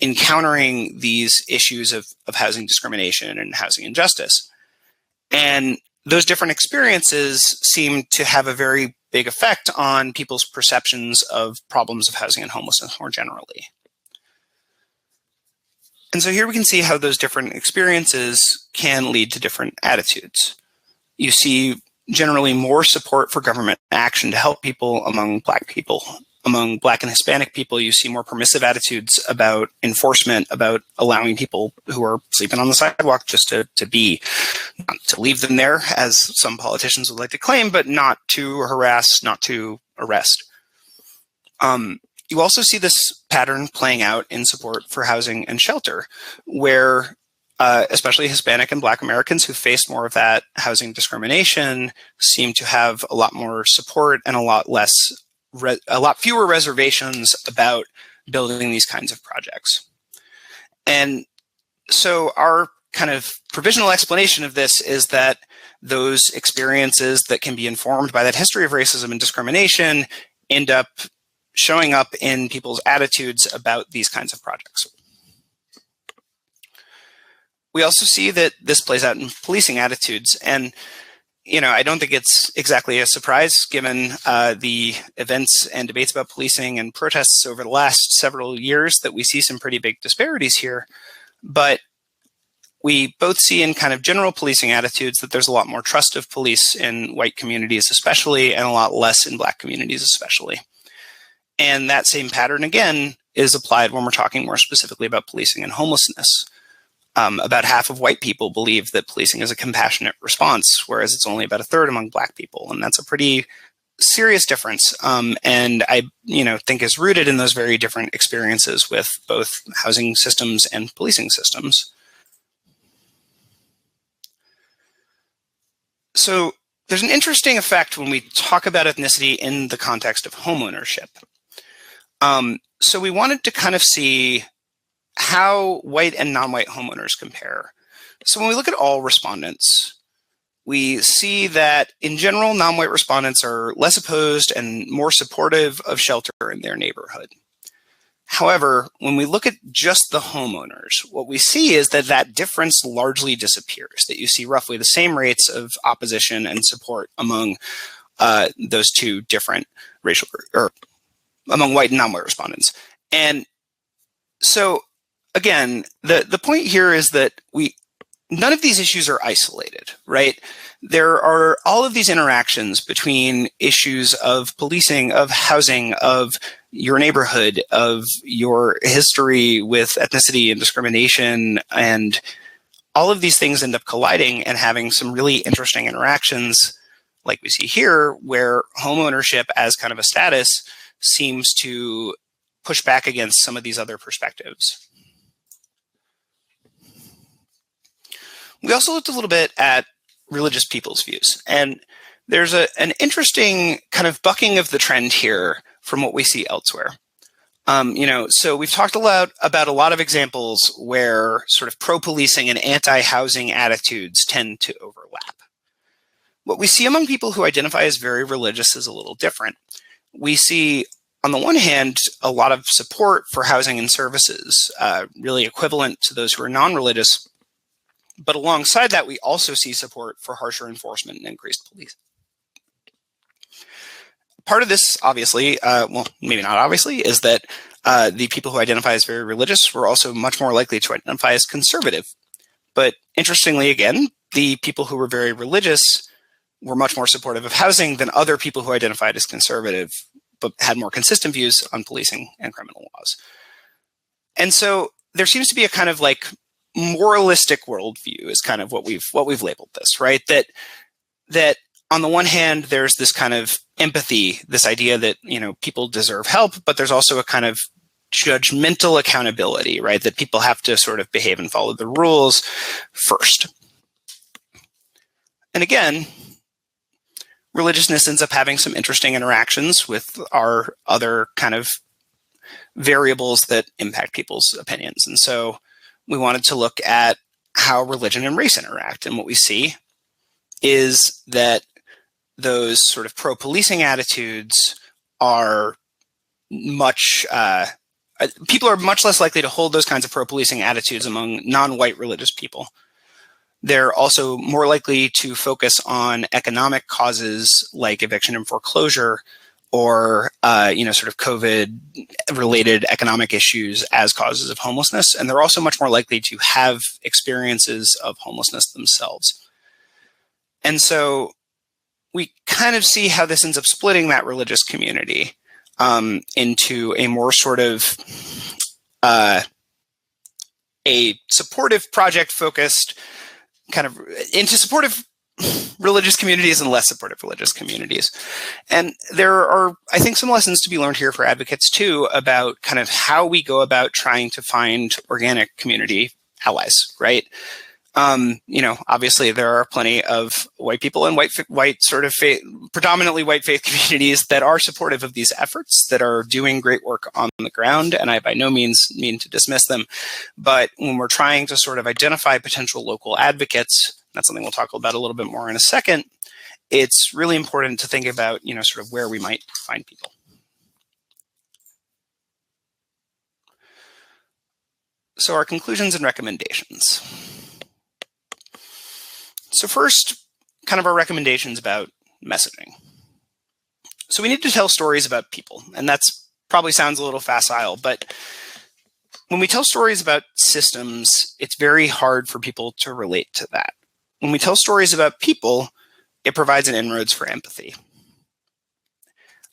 encountering these issues of housing discrimination and housing injustice. And those different experiences seem to have a very big effect on people's perceptions of problems of housing and homelessness more generally. And so here we can see how those different experiences can lead to different attitudes. You see generally more support for government action to help people among Black people. Among Black and Hispanic people, you see more permissive attitudes about enforcement, about allowing people who are sleeping on the sidewalk just to be, not to leave them there, as some politicians would like to claim, but not to harass, not to arrest. You also see this pattern playing out in support for housing and shelter, where especially Hispanic and Black Americans who face more of that housing discrimination seem to have a lot more support and a lot fewer reservations about building these kinds of projects. And so our kind of provisional explanation of this is that those experiences that can be informed by that history of racism and discrimination end up showing up in people's attitudes about these kinds of projects. we also see that this plays out in policing attitudes. And, I don't think it's exactly a surprise given the events and debates about policing and protests over the last several years that we see some pretty big disparities here. But we both see in kind of general policing attitudes that there's a lot more trust of police in white communities especially, and a lot less in Black communities especially. And that same pattern, again, is applied when we're talking more specifically about policing and homelessness. About half of white people believe that policing is a compassionate response, whereas it's only about a third among Black people. And that's a pretty serious difference. And I, think is rooted in those very different experiences with both housing systems and policing systems. So there's an interesting effect when we talk about ethnicity in the context of homeownership. So we wanted to kind of see how white and non-white homeowners compare. So when we look at all respondents, we see that in general, non-white respondents are less opposed and more supportive of shelter in their neighborhood. However, when we look at just the homeowners, what we see is that that difference largely disappears, that you see roughly the same rates of opposition and support among those two different racial, or among white and non-white respondents. And so again, the point here is that none of these issues are isolated, right? There are all of these interactions between issues of policing, of housing, of your neighborhood, of your history with ethnicity and discrimination, and all of these things end up colliding and having some really interesting interactions, like we see here, where homeownership as kind of a status seems to push back against some of these other perspectives. We also looked a little bit at religious people's views, and there's an interesting kind of bucking of the trend here from what we see elsewhere. So we've talked a lot about a lot of examples where sort of pro-policing and anti-housing attitudes tend to overlap. What we see among people who identify as very religious is a little different. We see, on the one hand, a lot of support for housing and services, really equivalent to those who are non-religious. But alongside that, we also see support for harsher enforcement and increased police. Part of this, obviously, well, maybe not obviously, is that the people who identify as very religious were also much more likely to identify as conservative. But interestingly, again, the people who were very religious were much more supportive of housing than other people who identified as conservative, but had more consistent views on policing and criminal laws. And so there seems to be a kind of like moralistic worldview is kind of what we've labeled this, right? That on the one hand, there's this kind of empathy, this idea that, people deserve help, but there's also a kind of judgmental accountability, right? That people have to sort of behave and follow the rules first. And again, religiousness ends up having some interesting interactions with our other kind of variables that impact people's opinions. And so we wanted to look at how religion and race interact. And what we see is that those sort of pro-policing attitudes are people are much less likely to hold those kinds of pro-policing attitudes among non-white religious people. They're also more likely to focus on economic causes like eviction and foreclosure, or sort of COVID-related economic issues as causes of homelessness. And they're also much more likely to have experiences of homelessness themselves. And so we kind of see how this ends up splitting that religious community into a more sort of a supportive project-focused kind of into supportive religious communities and less supportive religious communities. And there are, I think, some lessons to be learned here for advocates too about kind of how we go about trying to find organic community allies, right? Obviously there are plenty of white people and white sort of predominantly white faith communities that are supportive of these efforts, that are doing great work on the ground. And I by no means mean to dismiss them. But when we're trying to sort of identify potential local advocates, that's something we'll talk about a little bit more in a second, it's really important to think about, sort of where we might find people. So our conclusions and recommendations. So first, kind of our recommendations about messaging. So we need to tell stories about people, and that's probably sounds a little facile, but when we tell stories about systems, it's very hard for people to relate to that. When we tell stories about people, it provides an inroads for empathy.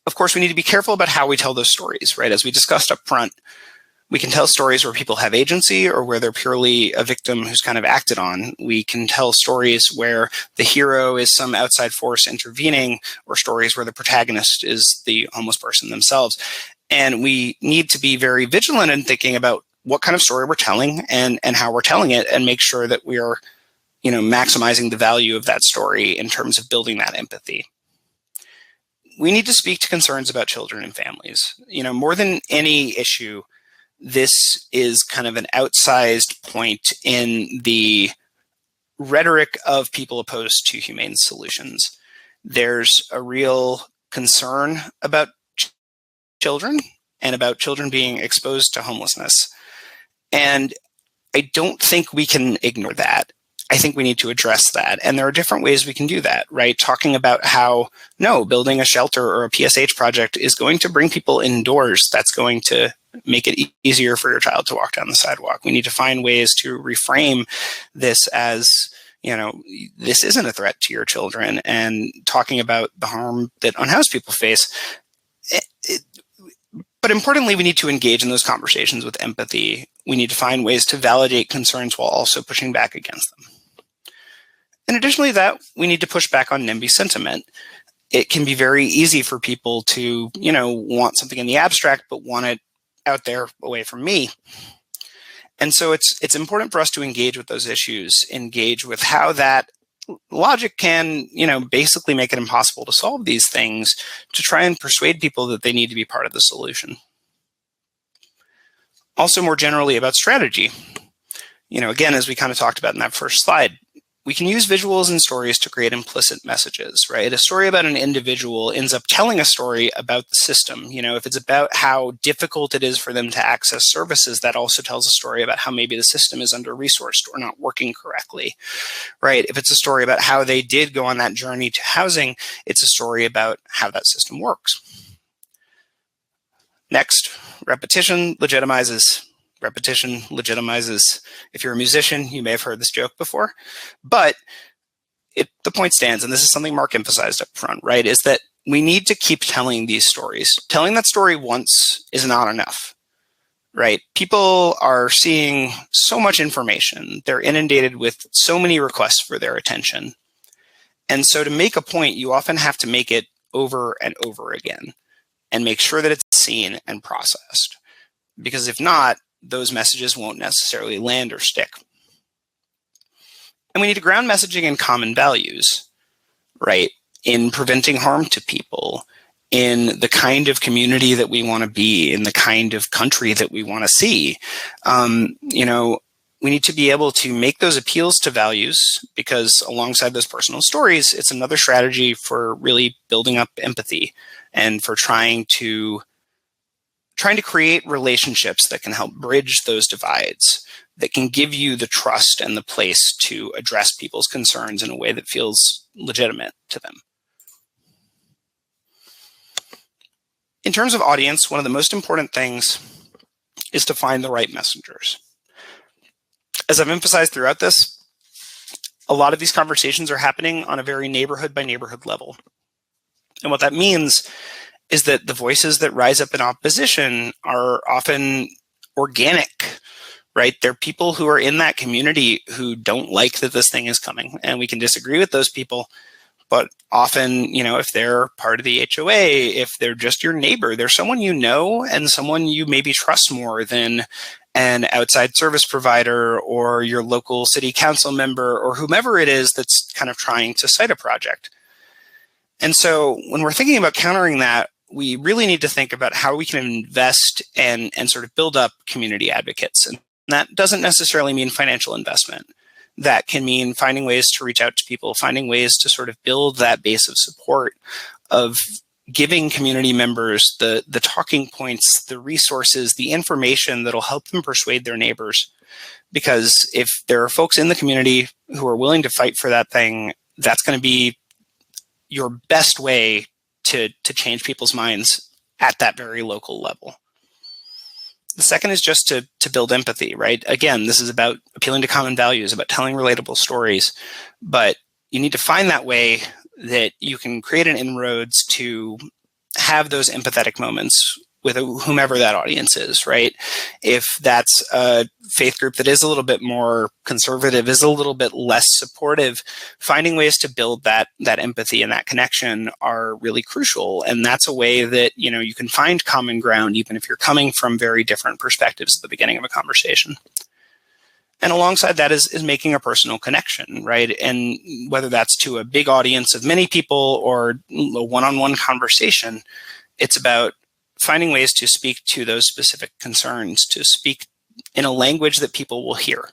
Of course, we need to be careful about how we tell those stories, right? As we discussed up front, we can tell stories where people have agency or where they're purely a victim who's kind of acted on. We can tell stories where the hero is some outside force intervening, or stories where the protagonist is the homeless person themselves. And we need to be very vigilant in thinking about what kind of story we're telling and how we're telling it, and make sure that we are, maximizing the value of that story in terms of building that empathy. We need to speak to concerns about children and families. More than any issue, this is kind of an outsized point in the rhetoric of people opposed to humane solutions. There's a real concern about children and about children being exposed to homelessness. And I don't think we can ignore that. I think we need to address that. And there are different ways we can do that, right? Talking about how, building a shelter or a PSH project is going to bring people indoors. That's going to make it easier for your child to walk down the sidewalk. We need to find ways to reframe this as, this isn't a threat to your children, and talking about the harm that unhoused people face. But importantly, we need to engage in those conversations with empathy. We need to find ways to validate concerns while also pushing back against them. And additionally, that we need to push back on NIMBY sentiment. It can be very easy for people to, want something in the abstract, but want it out there away from me. And so it's important for us to engage with those issues, engage with how that logic can, basically make it impossible to solve these things, to try and persuade people that they need to be part of the solution. Also, more generally about strategy. Again, as we kind of talked about in that first slide, we can use visuals and stories to create implicit messages, right? A story about an individual ends up telling a story about the system. If it's about how difficult it is for them to access services, that also tells a story about how maybe the system is under-resourced or not working correctly, right? If it's a story about how they did go on that journey to housing, it's a story about how that system works. Next, repetition legitimizes. Repetition legitimizes. If you're a musician, you may have heard this joke before, but the point stands, and this is something Mark emphasized up front, right, is that we need to keep telling these stories. Telling that story once is not enough, right? People are seeing so much information. They're inundated with so many requests for their attention. And so to make a point, you often have to make it over and over again and make sure that it's seen and processed. Because if not, those messages won't necessarily land or stick. And we need to ground messaging in common values, right? In preventing harm to people, in the kind of community that we want to be, in the kind of country that we want to see. We need to be able to make those appeals to values, because alongside those personal stories, it's another strategy for really building up empathy and for trying to create relationships that can help bridge those divides, that can give you the trust and the place to address people's concerns in a way that feels legitimate to them. In terms of audience, one of the most important things is to find the right messengers. As I've emphasized throughout this, a lot of these conversations are happening on a very neighborhood by neighborhood level. And what that means is that the voices that rise up in opposition are often organic, right? They're people who are in that community who don't like that this thing is coming. And we can disagree with those people, but often, if they're part of the HOA, if they're just your neighbor, they're someone you know and someone you maybe trust more than an outside service provider or your local city council member or whomever it is that's kind of trying to cite a project. And so when we're thinking about countering that, we really need to think about how we can invest and sort of build up community advocates. And that doesn't necessarily mean financial investment. That can mean finding ways to reach out to people, finding ways to sort of build that base of support of, giving community members the talking points, the resources, the information that'll help them persuade their neighbors. Because if there are folks in the community who are willing to fight for that thing, that's going to be your best way to change people's minds at that very local level. The second is just to build empathy, right? Again, this is about appealing to common values, about telling relatable stories, but you need to find that way that you can create an inroads to have those empathetic moments with whomever that audience is, right? If that's a faith group that is a little bit more conservative, is a little bit less supportive, finding ways to build that empathy and that connection are really crucial. And that's a way that, you can find common ground, even if you're coming from very different perspectives at the beginning of a conversation. And alongside that is making a personal connection, right? And whether that's to a big audience of many people or a one-on-one conversation, it's about finding ways to speak to those specific concerns, to speak in a language that people will hear.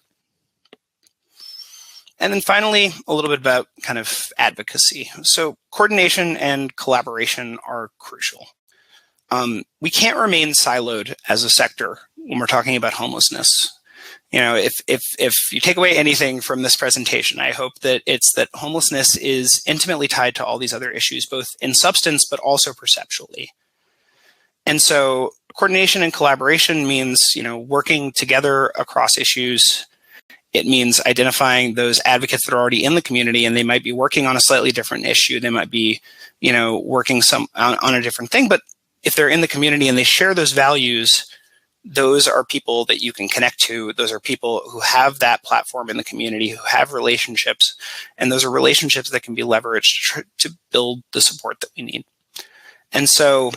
And then finally, a little bit about kind of advocacy. So coordination and collaboration are crucial. We can't remain siloed as a sector when we're talking about homelessness. If you take away anything from this presentation, I hope that it's that homelessness is intimately tied to all these other issues, both in substance, but also perceptually. And so coordination and collaboration means, working together across issues. It means identifying those advocates that are already in the community, and they might be working on a slightly different issue. They might be, working on a different thing. But if they're in the community and they share those values, those are people that you can connect to. Those are people who have that platform in the community, who have relationships. And those are relationships that can be leveraged to build the support that we need. And so,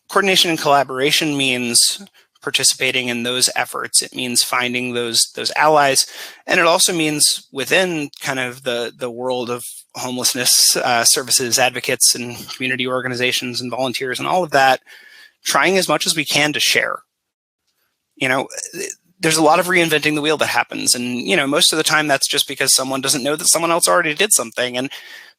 coordination and collaboration means participating in those efforts. It means finding those allies. And it also means within kind of the world of homelessness services, advocates and community organizations and volunteers and all of that, trying as much as we can to share. There's a lot of reinventing the wheel that happens. And, most of the time that's just because someone doesn't know that someone else already did something. And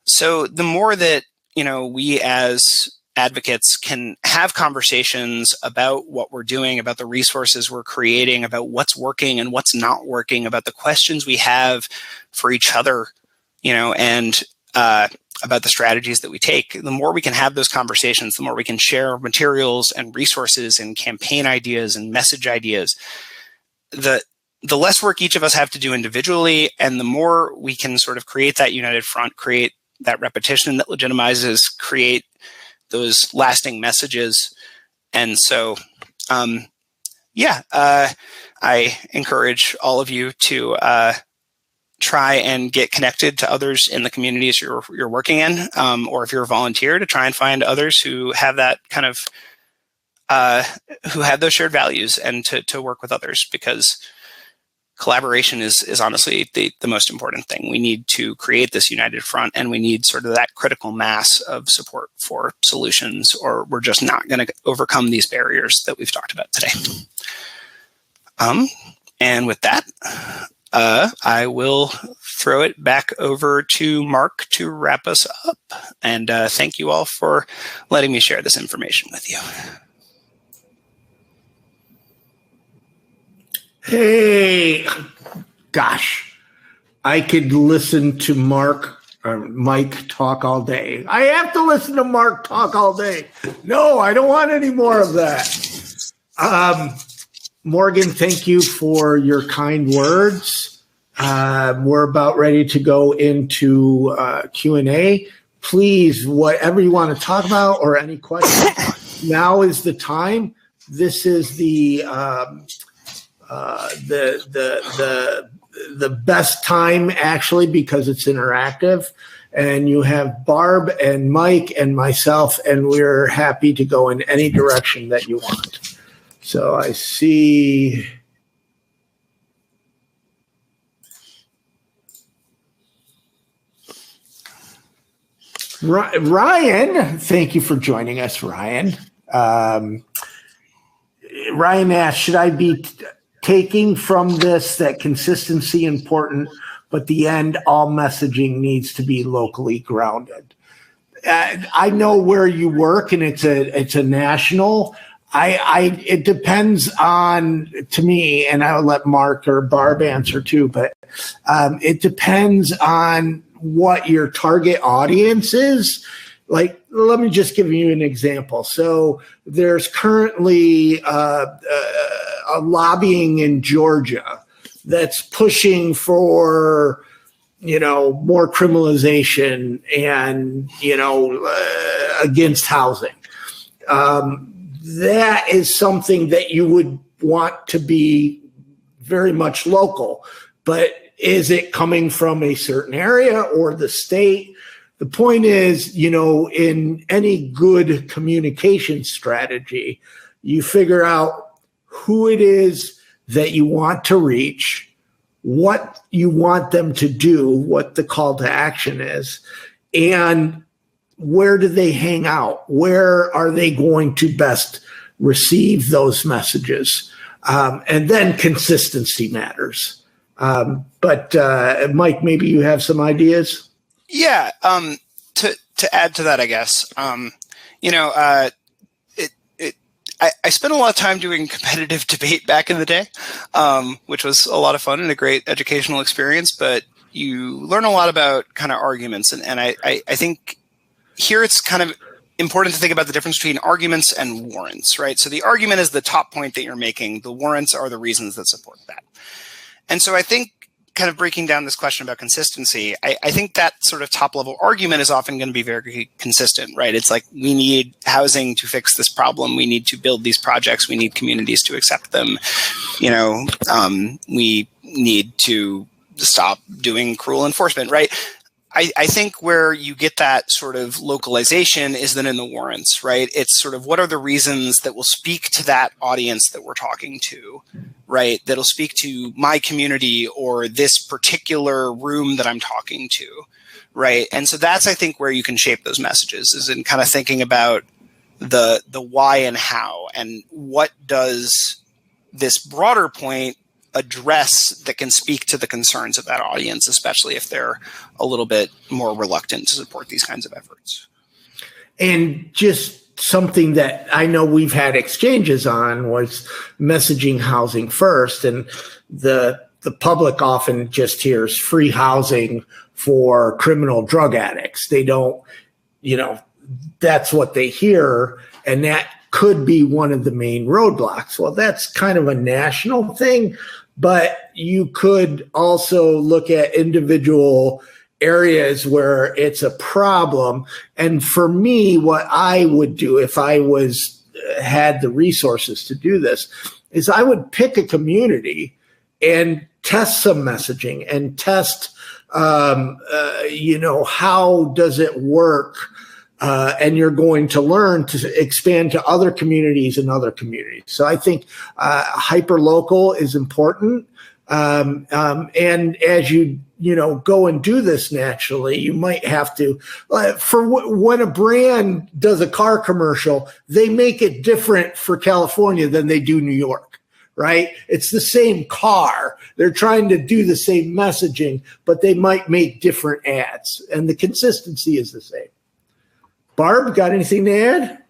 so the more that, we as advocates can have conversations about what we're doing, about the resources we're creating, about what's working and what's not working, about the questions we have for each other, and about the strategies that we take, the more we can have those conversations, the more we can share materials and resources and campaign ideas and message ideas. The less work each of us have to do individually, and the more we can sort of create that united front, create that repetition that legitimizes, create those lasting messages. And so, I encourage all of you to try and get connected to others in the communities you're working in, or if you're a volunteer, to try and find others who have that kind of, who have those shared values, and to work with others, because collaboration is honestly the most important thing. We need to create this united front, and we need sort of that critical mass of support for solutions, or we're just not going to overcome these barriers that we've talked about today. And with that, I will throw it back over to Mark to wrap us up. And thank you all for letting me share this information with you. Hey, gosh, I could listen to Mike talk all day. I have to listen to Mark talk all day. No, I don't want any more of that. Morgan, thank you for your kind words. We're about ready to go into Q&A. Please, whatever you want to talk about or any questions, now is the time. This is the best time, actually, because it's interactive, and you have Barb and Mike and myself, and we're happy to go in any direction that you want. So I see Ryan. Thank you for joining us, Ryan. Ryan asked, should I be taking from this that consistency important, but the end, all messaging needs to be locally grounded? I know where you work, and it's a national. It depends on, to me, and I'll let Mark or Barb answer too, but it depends on what your target audience is. Like, let me just give you an example. So there's currently a lobbying in Georgia that's pushing for, more criminalization and, against housing. That is something that you would want to be very much local, but is it coming from a certain area or the state? The point is, in any good communication strategy, you figure out who it is that you want to reach, what you want them to do, what the call to action is, and where do they hang out? Where are they going to best receive those messages? And then consistency matters. But Mike, maybe you have some ideas? Yeah. To add to that, I guess, I spent a lot of time doing competitive debate back in the day, which was a lot of fun and a great educational experience. But you learn a lot about kind of arguments, and I think here it's kind of important to think about the difference between arguments and warrants, right? So the argument is the top point that you're making. The warrants are the reasons that support that. And so I think kind of breaking down this question about consistency, I think that sort of top level argument is often going to be very consistent, right? It's like, we need housing to fix this problem. We need to build these projects. We need communities to accept them. We need to stop doing cruel enforcement, right? I think where you get that sort of localization is then in the warrants, right? It's sort of, what are the reasons that will speak to that audience that we're talking to, right? That'll speak to my community or this particular room that I'm talking to, right? And so that's, I think, where you can shape those messages, is in kind of thinking about the why and how, and what does this broader point address that can speak to the concerns of that audience, especially if they're a little bit more reluctant to support these kinds of efforts. And just something that I know we've had exchanges on was messaging housing first. And the public often just hears free housing for criminal drug addicts. They don't, that's what they hear. And that could be one of the main roadblocks. Well, that's kind of a national thing. But you could also look at individual areas where it's a problem. And for me, what I would do if I had the resources to do this is I would pick a community and test some messaging and test, how does it work? And you're going to learn to expand to other communities and other communities. So I think hyperlocal is important. And as you go and do this naturally, you might have to, when a brand does a car commercial, they make it different for California than they do New York, right? It's the same car. They're trying to do the same messaging, but they might make different ads, and the consistency is the same. Barb, got anything to add?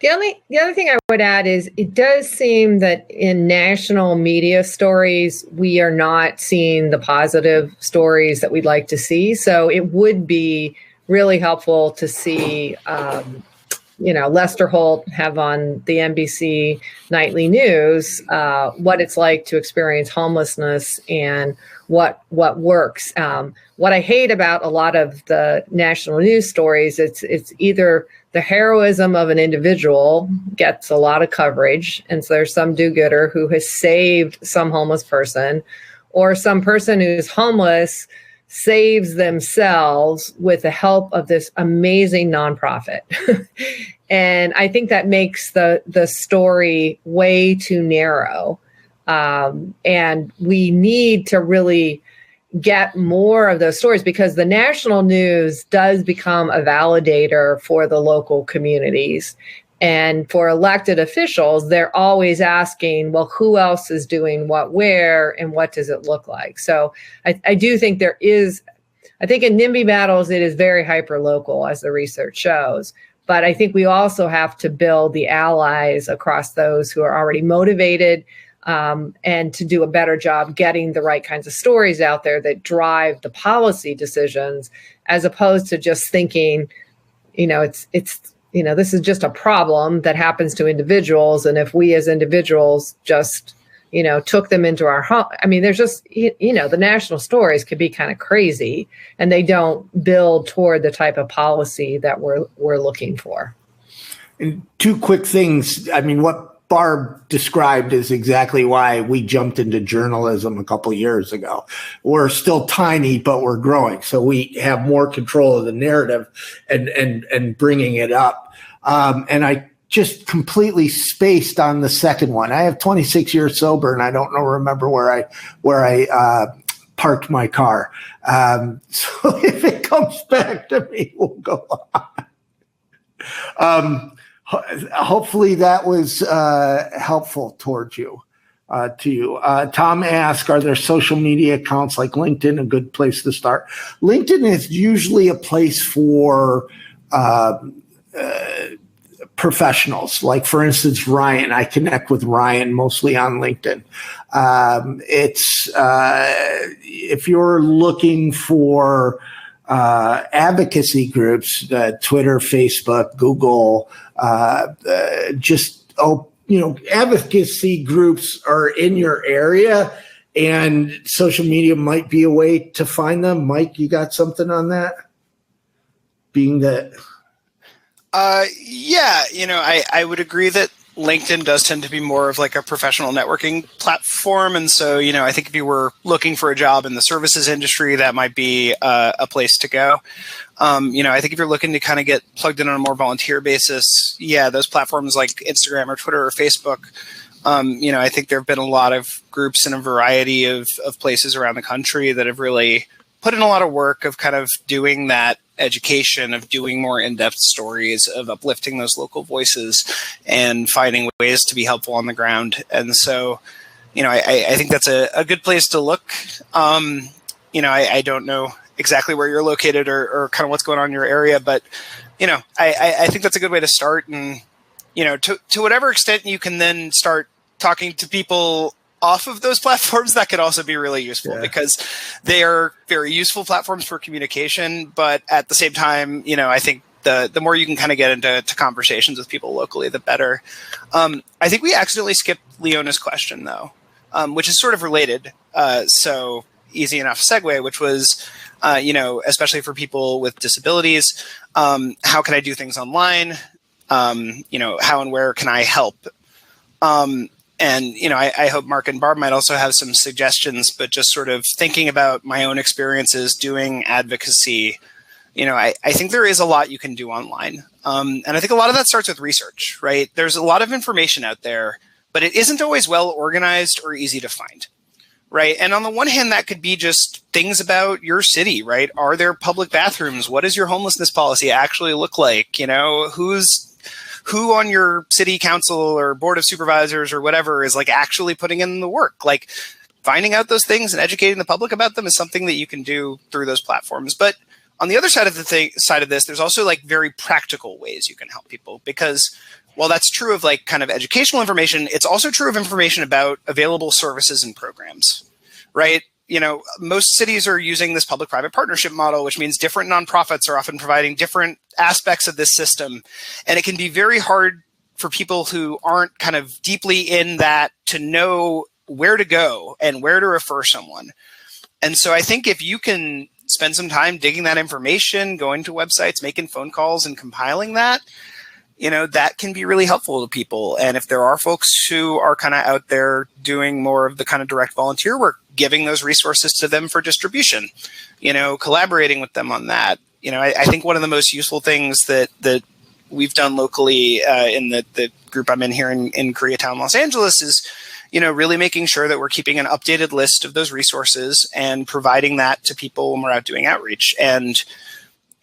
The other thing I would add is, it does seem that in national media stories, we are not seeing the positive stories that we'd like to see. So it would be really helpful to see, Lester Holt have on the NBC nightly news what it's like to experience homelessness and what works. What I hate about a lot of the national news stories, it's either the heroism of an individual gets a lot of coverage, and so there's some do-gooder who has saved some homeless person, or some person who's homeless saves themselves with the help of this amazing nonprofit. And I think that makes the story way too narrow. And we need to really get more of those stories, because the national news does become a validator for the local communities. And for elected officials, they're always asking, well, who else is doing what where, and what does it look like? So I do think there is I think in NIMBY battles, it is very hyper-local, as the research shows. But I think we also have to build the allies across those who are already motivated, and to do a better job getting the right kinds of stories out there that drive the policy decisions, as opposed to just thinking, it's this is just a problem that happens to individuals. And if we as individuals just, took them into our home, there's just, the national stories could be kind of crazy, and they don't build toward the type of policy that we're looking for. And two quick things. What Barb described is exactly why we jumped into journalism a couple of years ago. We're still tiny, but we're growing. So we have more control of the narrative and bringing it up. And I just completely spaced on the second one. I have 26 years sober, and I don't remember where I parked my car. So if it comes back to me, we'll go on. Hopefully that was helpful towards you. To you. Tom asked, are there social media accounts like LinkedIn a good place to start? LinkedIn is usually a place for professionals. Like, for instance, Ryan. I connect with Ryan mostly on LinkedIn. It's if you're looking for advocacy groups, Twitter, Facebook, Google, advocacy groups are in your area, and social media might be a way to find them. Mike, you got something on that? Being that, I would agree that LinkedIn does tend to be more of like a professional networking platform. And so, I think if you were looking for a job in the services industry, that might be a place to go. I think if you're looking to kind of get plugged in on a more volunteer basis, those platforms like Instagram or Twitter or Facebook, I think there have been a lot of groups in a variety of places around the country that have really put in a lot of work of kind of doing that education, of doing more in-depth stories, of uplifting those local voices and finding ways to be helpful on the ground. And so, I think that's a good place to look. I don't know exactly where you're located or kind of what's going on in your area, but, I think that's a good way to start. And, to whatever extent you can then start talking to people off of those platforms, that could also be really useful, because they are very useful platforms for communication. But at the same time, I think the more you can kind of get into conversations with people locally, the better. I think we accidentally skipped Leona's question, though, which is sort of related. So easy enough segue, which was, especially for people with disabilities, how can I do things online? How and where can I help? And, I hope Mark and Barb might also have some suggestions, but just sort of thinking about my own experiences doing advocacy, I think there is a lot you can do online. And I think a lot of that starts with research, right? There's a lot of information out there, but it isn't always well organized or easy to find, right? And on the one hand, that could be just things about your city, right? Are there public bathrooms? What does your homelessness policy actually look like? Who on your city council or board of supervisors or whatever is like actually putting in the work? Like, finding out those things and educating the public about them is something that you can do through those platforms. But on the other side of this, there's also like very practical ways you can help people, because while that's true of like kind of educational information, it's also true of information about available services and programs, right? Most cities are using this public-private partnership model, which means different nonprofits are often providing different aspects of this system. And it can be very hard for people who aren't kind of deeply in that to know where to go and where to refer someone. And so I think if you can spend some time digging that information, going to websites, making phone calls and compiling that, that can be really helpful to people. And if there are folks who are kind of out there doing more of the kind of direct volunteer work, giving those resources to them for distribution, collaborating with them on that. I think one of the most useful things that we've done locally in the group I'm in here in Koreatown, Los Angeles is, really making sure that we're keeping an updated list of those resources and providing that to people when we're out doing outreach. And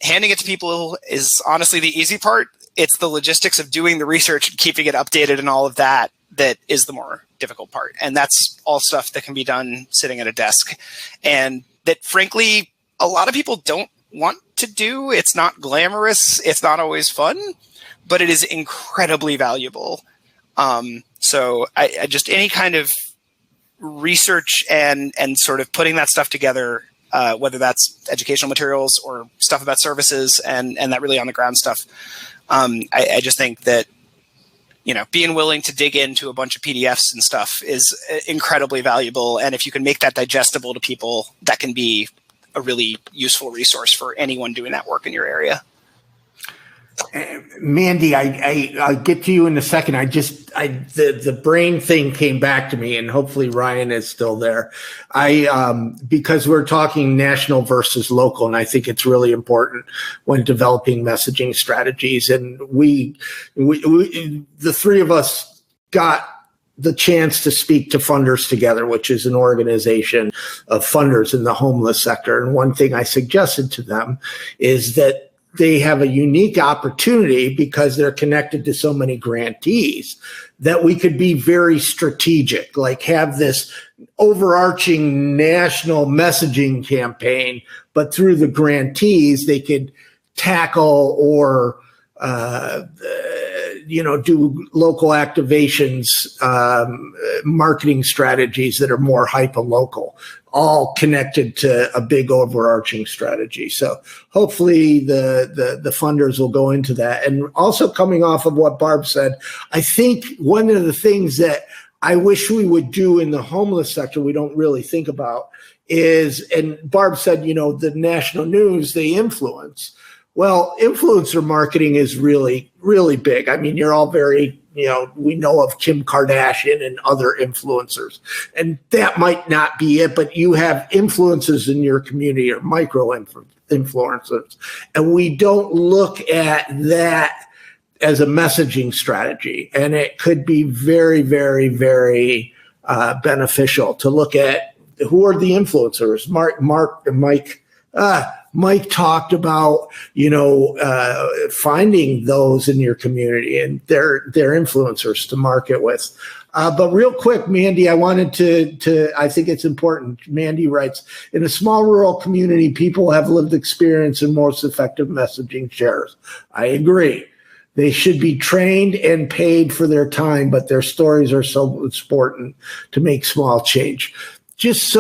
handing it to people is honestly the easy part. It's the logistics of doing the research and keeping it updated and all of that is the more difficult part. And that's all stuff that can be done sitting at a desk. And that, frankly, a lot of people don't want to do. It's not glamorous. It's not always fun, but it is incredibly valuable. So I just any kind of research and sort of putting that stuff together, whether that's educational materials or stuff about services and that really on the ground stuff. I just think that, being willing to dig into a bunch of PDFs and stuff is incredibly valuable. And if you can make that digestible to people, that can be a really useful resource for anyone doing that work in your area. Mandy, I'll get to you in a second. The brain thing came back to me, and hopefully Ryan is still there. Because we're talking national versus local, and I think it's really important when developing messaging strategies. And we the three of us got the chance to speak to Funders Together, which is an organization of funders in the homeless sector. And one thing I suggested to them is that they have a unique opportunity because they're connected to so many grantees that we could be very strategic, like have this overarching national messaging campaign, but through the grantees, they could tackle or, do local activations, marketing strategies that are more hyper-local, all connected to a big overarching strategy. So hopefully the funders will go into that. And also coming off of what Barb said, I think one of the things that I wish we would do in the homeless sector, we don't really think about is, and Barb said, the national news, they influence. Well, influencer marketing is really, really big. I mean, you're all very, we know of Kim Kardashian and other influencers, and that might not be it, but you have influencers in your community or micro influencers, and we don't look at that as a messaging strategy. And it could be very, very, very beneficial to look at who are the influencers. Mike talked about, finding those in your community and their influencers to market with. But real quick, Mandy, I wanted to, I think it's important. Mandy writes, in a small rural community, people have lived experience and most effective messaging shares. I agree. They should be trained and paid for their time, but their stories are so important to make small change. Just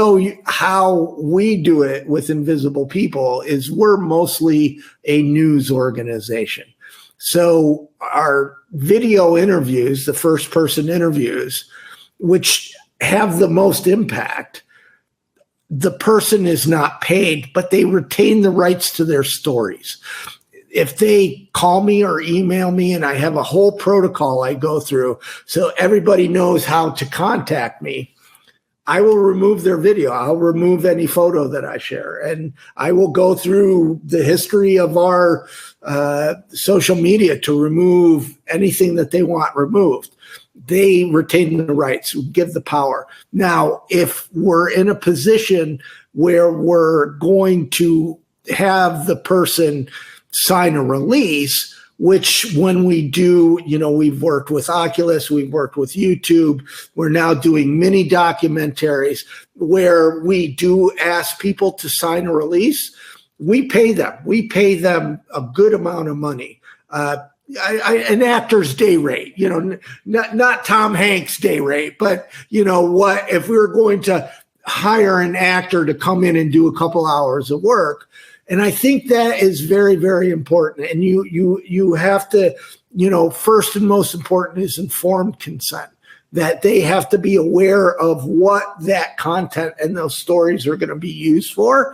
how we do it with Invisible People is we're mostly a news organization. So our video interviews, the first person interviews, which have the most impact, the person is not paid, but they retain the rights to their stories. If they call me or email me, and I have a whole protocol I go through so everybody knows how to contact me, I will remove their video. I'll remove any photo that I share. And I will go through the history of our social media to remove anything that they want removed. They retain the rights, give the power. Now, if we're in a position where we're going to have the person sign a release, which when we do, we've worked with Oculus, we've worked with YouTube. We're now doing mini documentaries where we do ask people to sign a release. We pay them. We pay them a good amount of money. An actor's day rate, not Tom Hanks' day rate, but if we were going to hire an actor to come in and do a couple hours of work. And I think that is very, very important. And you have to, first and most important is informed consent, that they have to be aware of what that content and those stories are going to be used for.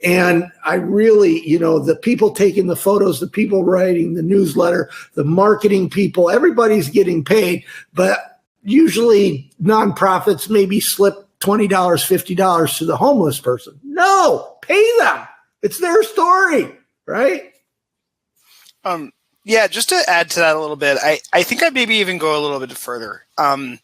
And I really, the people taking the photos, the people writing the newsletter, the marketing people, everybody's getting paid. But usually nonprofits maybe slip $20, $50 to the homeless person. No, pay them. It's their story, right? Yeah, just to add to that a little bit, I think I'd maybe even go a little bit further. I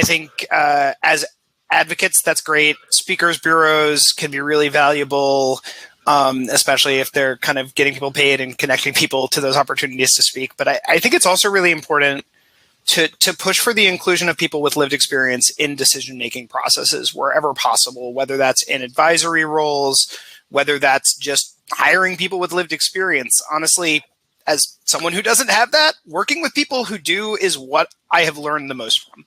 think as advocates, that's great. Speakers bureaus can be really valuable, especially if they're kind of getting people paid and connecting people to those opportunities to speak. But I think it's also really important to push for the inclusion of people with lived experience in decision-making processes wherever possible, whether that's in advisory roles, whether that's just hiring people with lived experience. Honestly, as someone who doesn't have that, working with people who do is what I have learned the most from.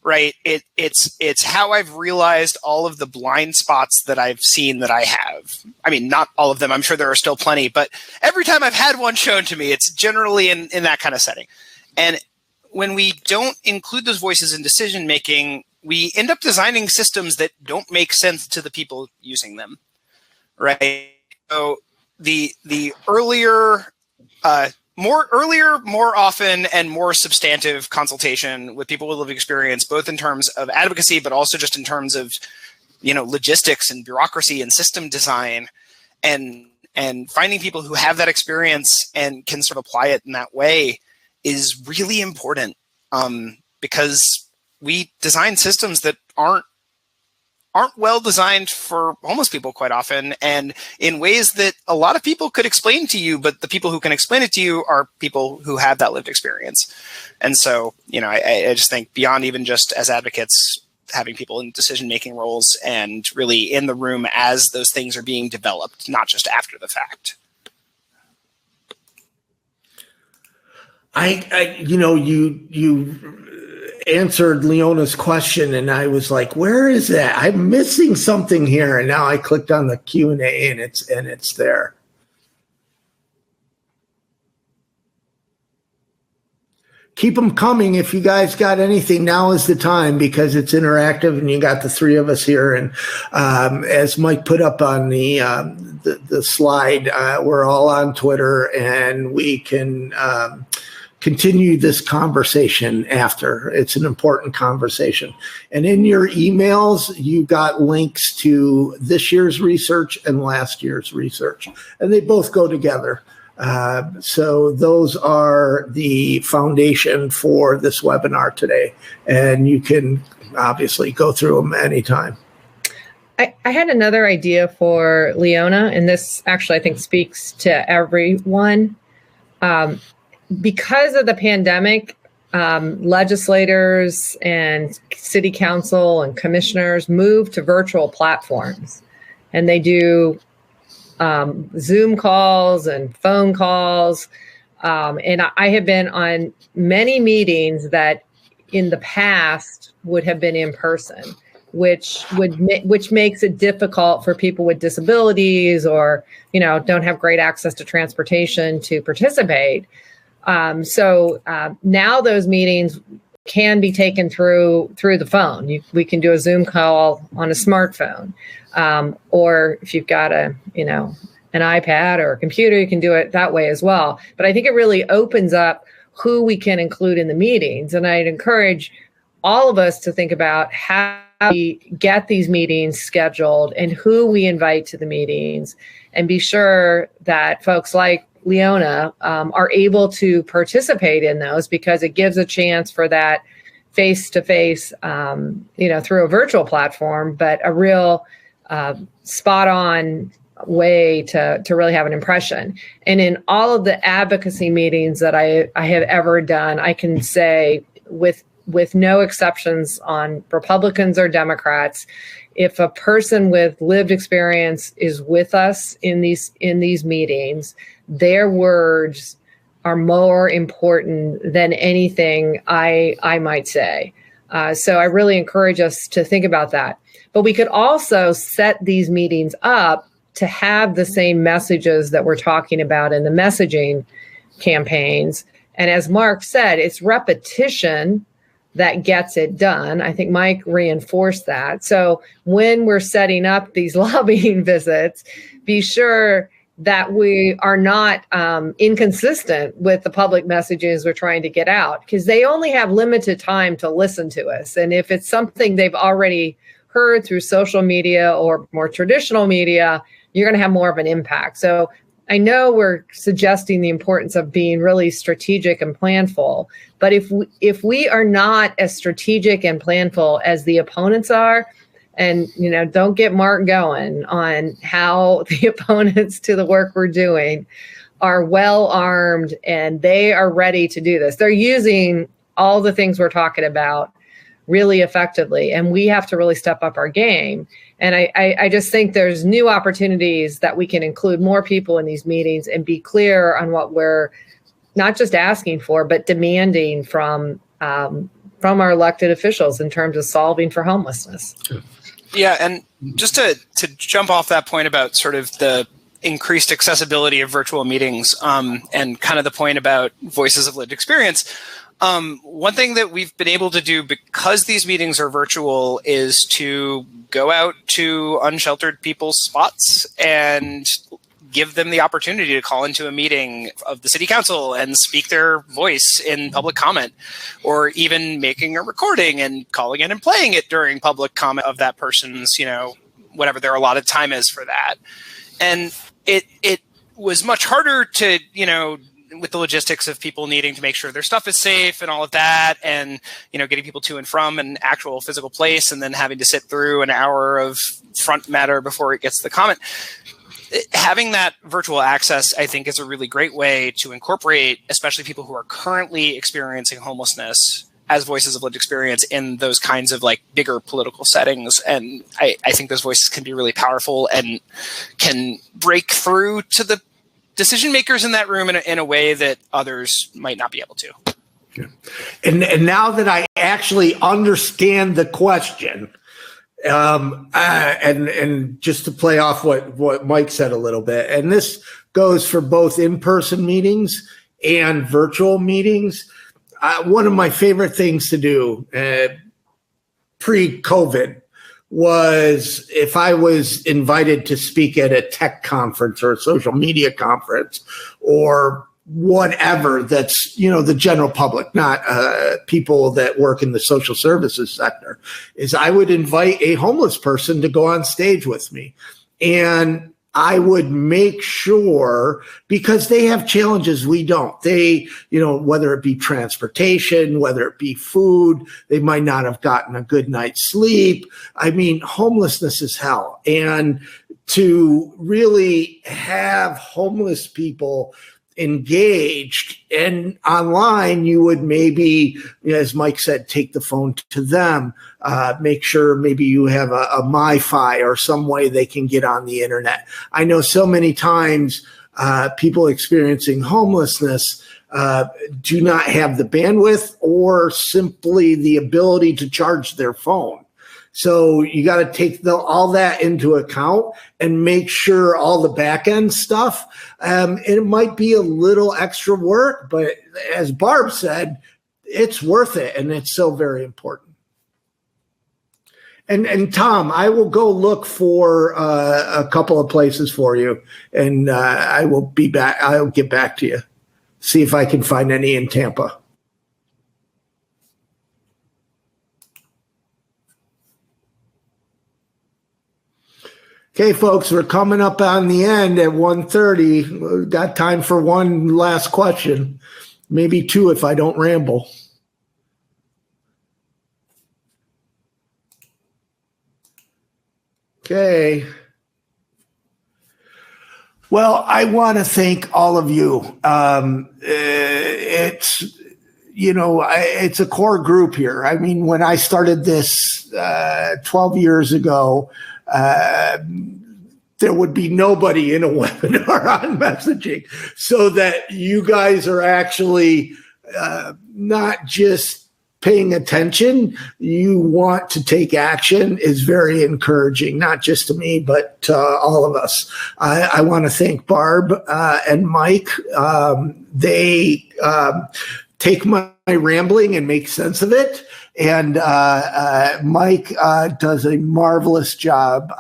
Right? It's how I've realized all of the blind spots that I've seen that I have. I mean, not all of them. I'm sure there are still plenty, but every time I've had one shown to me, it's generally in that kind of setting. And when we don't include those voices in decision making, we end up designing systems that don't make sense to the people using them. Right? So the earlier more often and more substantive consultation with people with lived experience, both in terms of advocacy, but also just in terms of, logistics and bureaucracy and system design, and finding people who have that experience and can sort of apply it in that way is really important, because we design systems that aren't well designed for homeless people quite often, and in ways that a lot of people could explain to you, but the people who can explain it to you are people who have that lived experience. And so, I just think beyond even just as advocates, having people in decision-making roles and really in the room as those things are being developed, not just after the fact. You answered Leona's question, and I was like, where is that? I'm missing something here. And now I clicked on the Q&A and it's there. Keep them coming. If you guys got anything, now is the time, because it's interactive and you got the three of us here. And as Mike put up on the slide, we're all on Twitter, and we can continue this conversation after. It's an important conversation. And in your emails, you got links to this year's research and last year's research, and they both go together. So those are the foundation for this webinar today, and you can obviously go through them anytime. I had another idea for Leona, and this actually I think speaks to everyone. Because of the pandemic, legislators and city council and commissioners moved to virtual platforms, and they do Zoom calls and phone calls. And I have been on many meetings that in the past would have been in person, which makes it difficult for people with disabilities or, don't have great access to transportation to participate. So now those meetings can be taken through the phone. We can do a Zoom call on a smartphone, or if you've got an iPad or a computer, you can do it that way as well. But I think it really opens up who we can include in the meetings. And I'd encourage all of us to think about how we get these meetings scheduled and who we invite to the meetings, and be sure that folks like Leona are able to participate in those, because it gives a chance for that face-to-face, through a virtual platform, but a real spot-on way to really have an impression. And in all of the advocacy meetings that I have ever done, I can say with no exceptions on Republicans or Democrats, if a person with lived experience is with us in these meetings, their words are more important than anything I might say. So I really encourage us to think about that. But we could also set these meetings up to have the same messages that we're talking about in the messaging campaigns. And as Mark said, it's repetition that gets it done. I think Mike reinforced that. So when we're setting up these lobbying visits, be sure that we are not inconsistent with the public messages we're trying to get out, because they only have limited time to listen to us. And if it's something they've already heard through social media or more traditional media, you're going to have more of an impact. So I know we're suggesting the importance of being really strategic and planful, but if we are not as strategic and planful as the opponents are, and don't get Mark going on how the opponents to the work we're doing are well armed and they are ready to do this. They're using all the things we're talking about really effectively. And we have to really step up our game. And I just think there's new opportunities that we can include more people in these meetings and be clear on what we're not just asking for, but demanding from our elected officials in terms of solving for homelessness. Yeah, and just to jump off that point about sort of the increased accessibility of virtual meetings, and kind of the point about voices of lived experience, one thing that we've been able to do because these meetings are virtual is to go out to unsheltered people's spots and give them the opportunity to call into a meeting of the city council and speak their voice in public comment, or even making a recording and calling in and playing it during public comment of that person's, whatever their allotted time is for that. And it was much harder to, with the logistics of people needing to make sure their stuff is safe and all of that, and, getting people to and from an actual physical place, and then having to sit through an hour of front matter before it gets to the comment. Having that virtual access, I think, is a really great way to incorporate, especially people who are currently experiencing homelessness, as voices of lived experience in those kinds of bigger political settings. And I think those voices can be really powerful and can break through to the decision makers in that room in a way that others might not be able to. Yeah. And now that I actually understand the question, and just to play off what Mike said a little bit, and this goes for both in-person meetings and virtual meetings. One of my favorite things to do pre-COVID was, if I was invited to speak at a tech conference or a social media conference or whatever, that's, the general public, not people that work in the social services sector, is I would invite a homeless person to go on stage with me. And I would make sure, because they have challenges we don't. They, whether it be transportation, whether it be food, they might not have gotten a good night's sleep. I mean, homelessness is hell. And to really have homeless people engaged and online, you would maybe, as Mike said, take the phone to them, make sure maybe you have a MiFi or some way they can get on the internet. I know so many times people experiencing homelessness do not have the bandwidth or simply the ability to charge their phone. So you got to take all that into account and make sure all the back end stuff. And it might be a little extra work, but as Barb said, it's worth it, and it's so very important. And Tom, I will go look for a couple of places for you, and I will be back. I'll get back to you, see if I can find any in Tampa. Okay, folks, we're coming up on the end at 1:30. We've got time for one last question, maybe two if I don't ramble. Okay. Well, I want to thank all of you. It's a core group here. I mean, when I started this 12 years ago, there would be nobody in a webinar on messaging, so that you guys are actually not just paying attention, you want to take action is very encouraging, not just to me, but to all of us. I want to thank Barb and Mike. They take my rambling and make sense of it. And Mike does a marvelous job.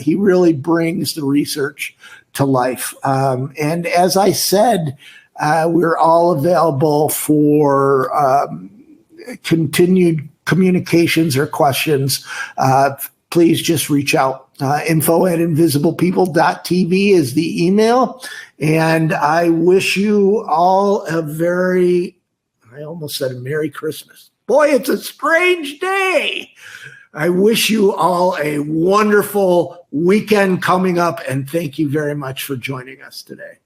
He really brings the research to life. And as I said, we're all available for continued communications or questions. Please just reach out. info@invisiblepeople.tv is the email. And I wish you all I almost said a Merry Christmas. Boy, it's a strange day. I wish you all a wonderful weekend coming up, and thank you very much for joining us today.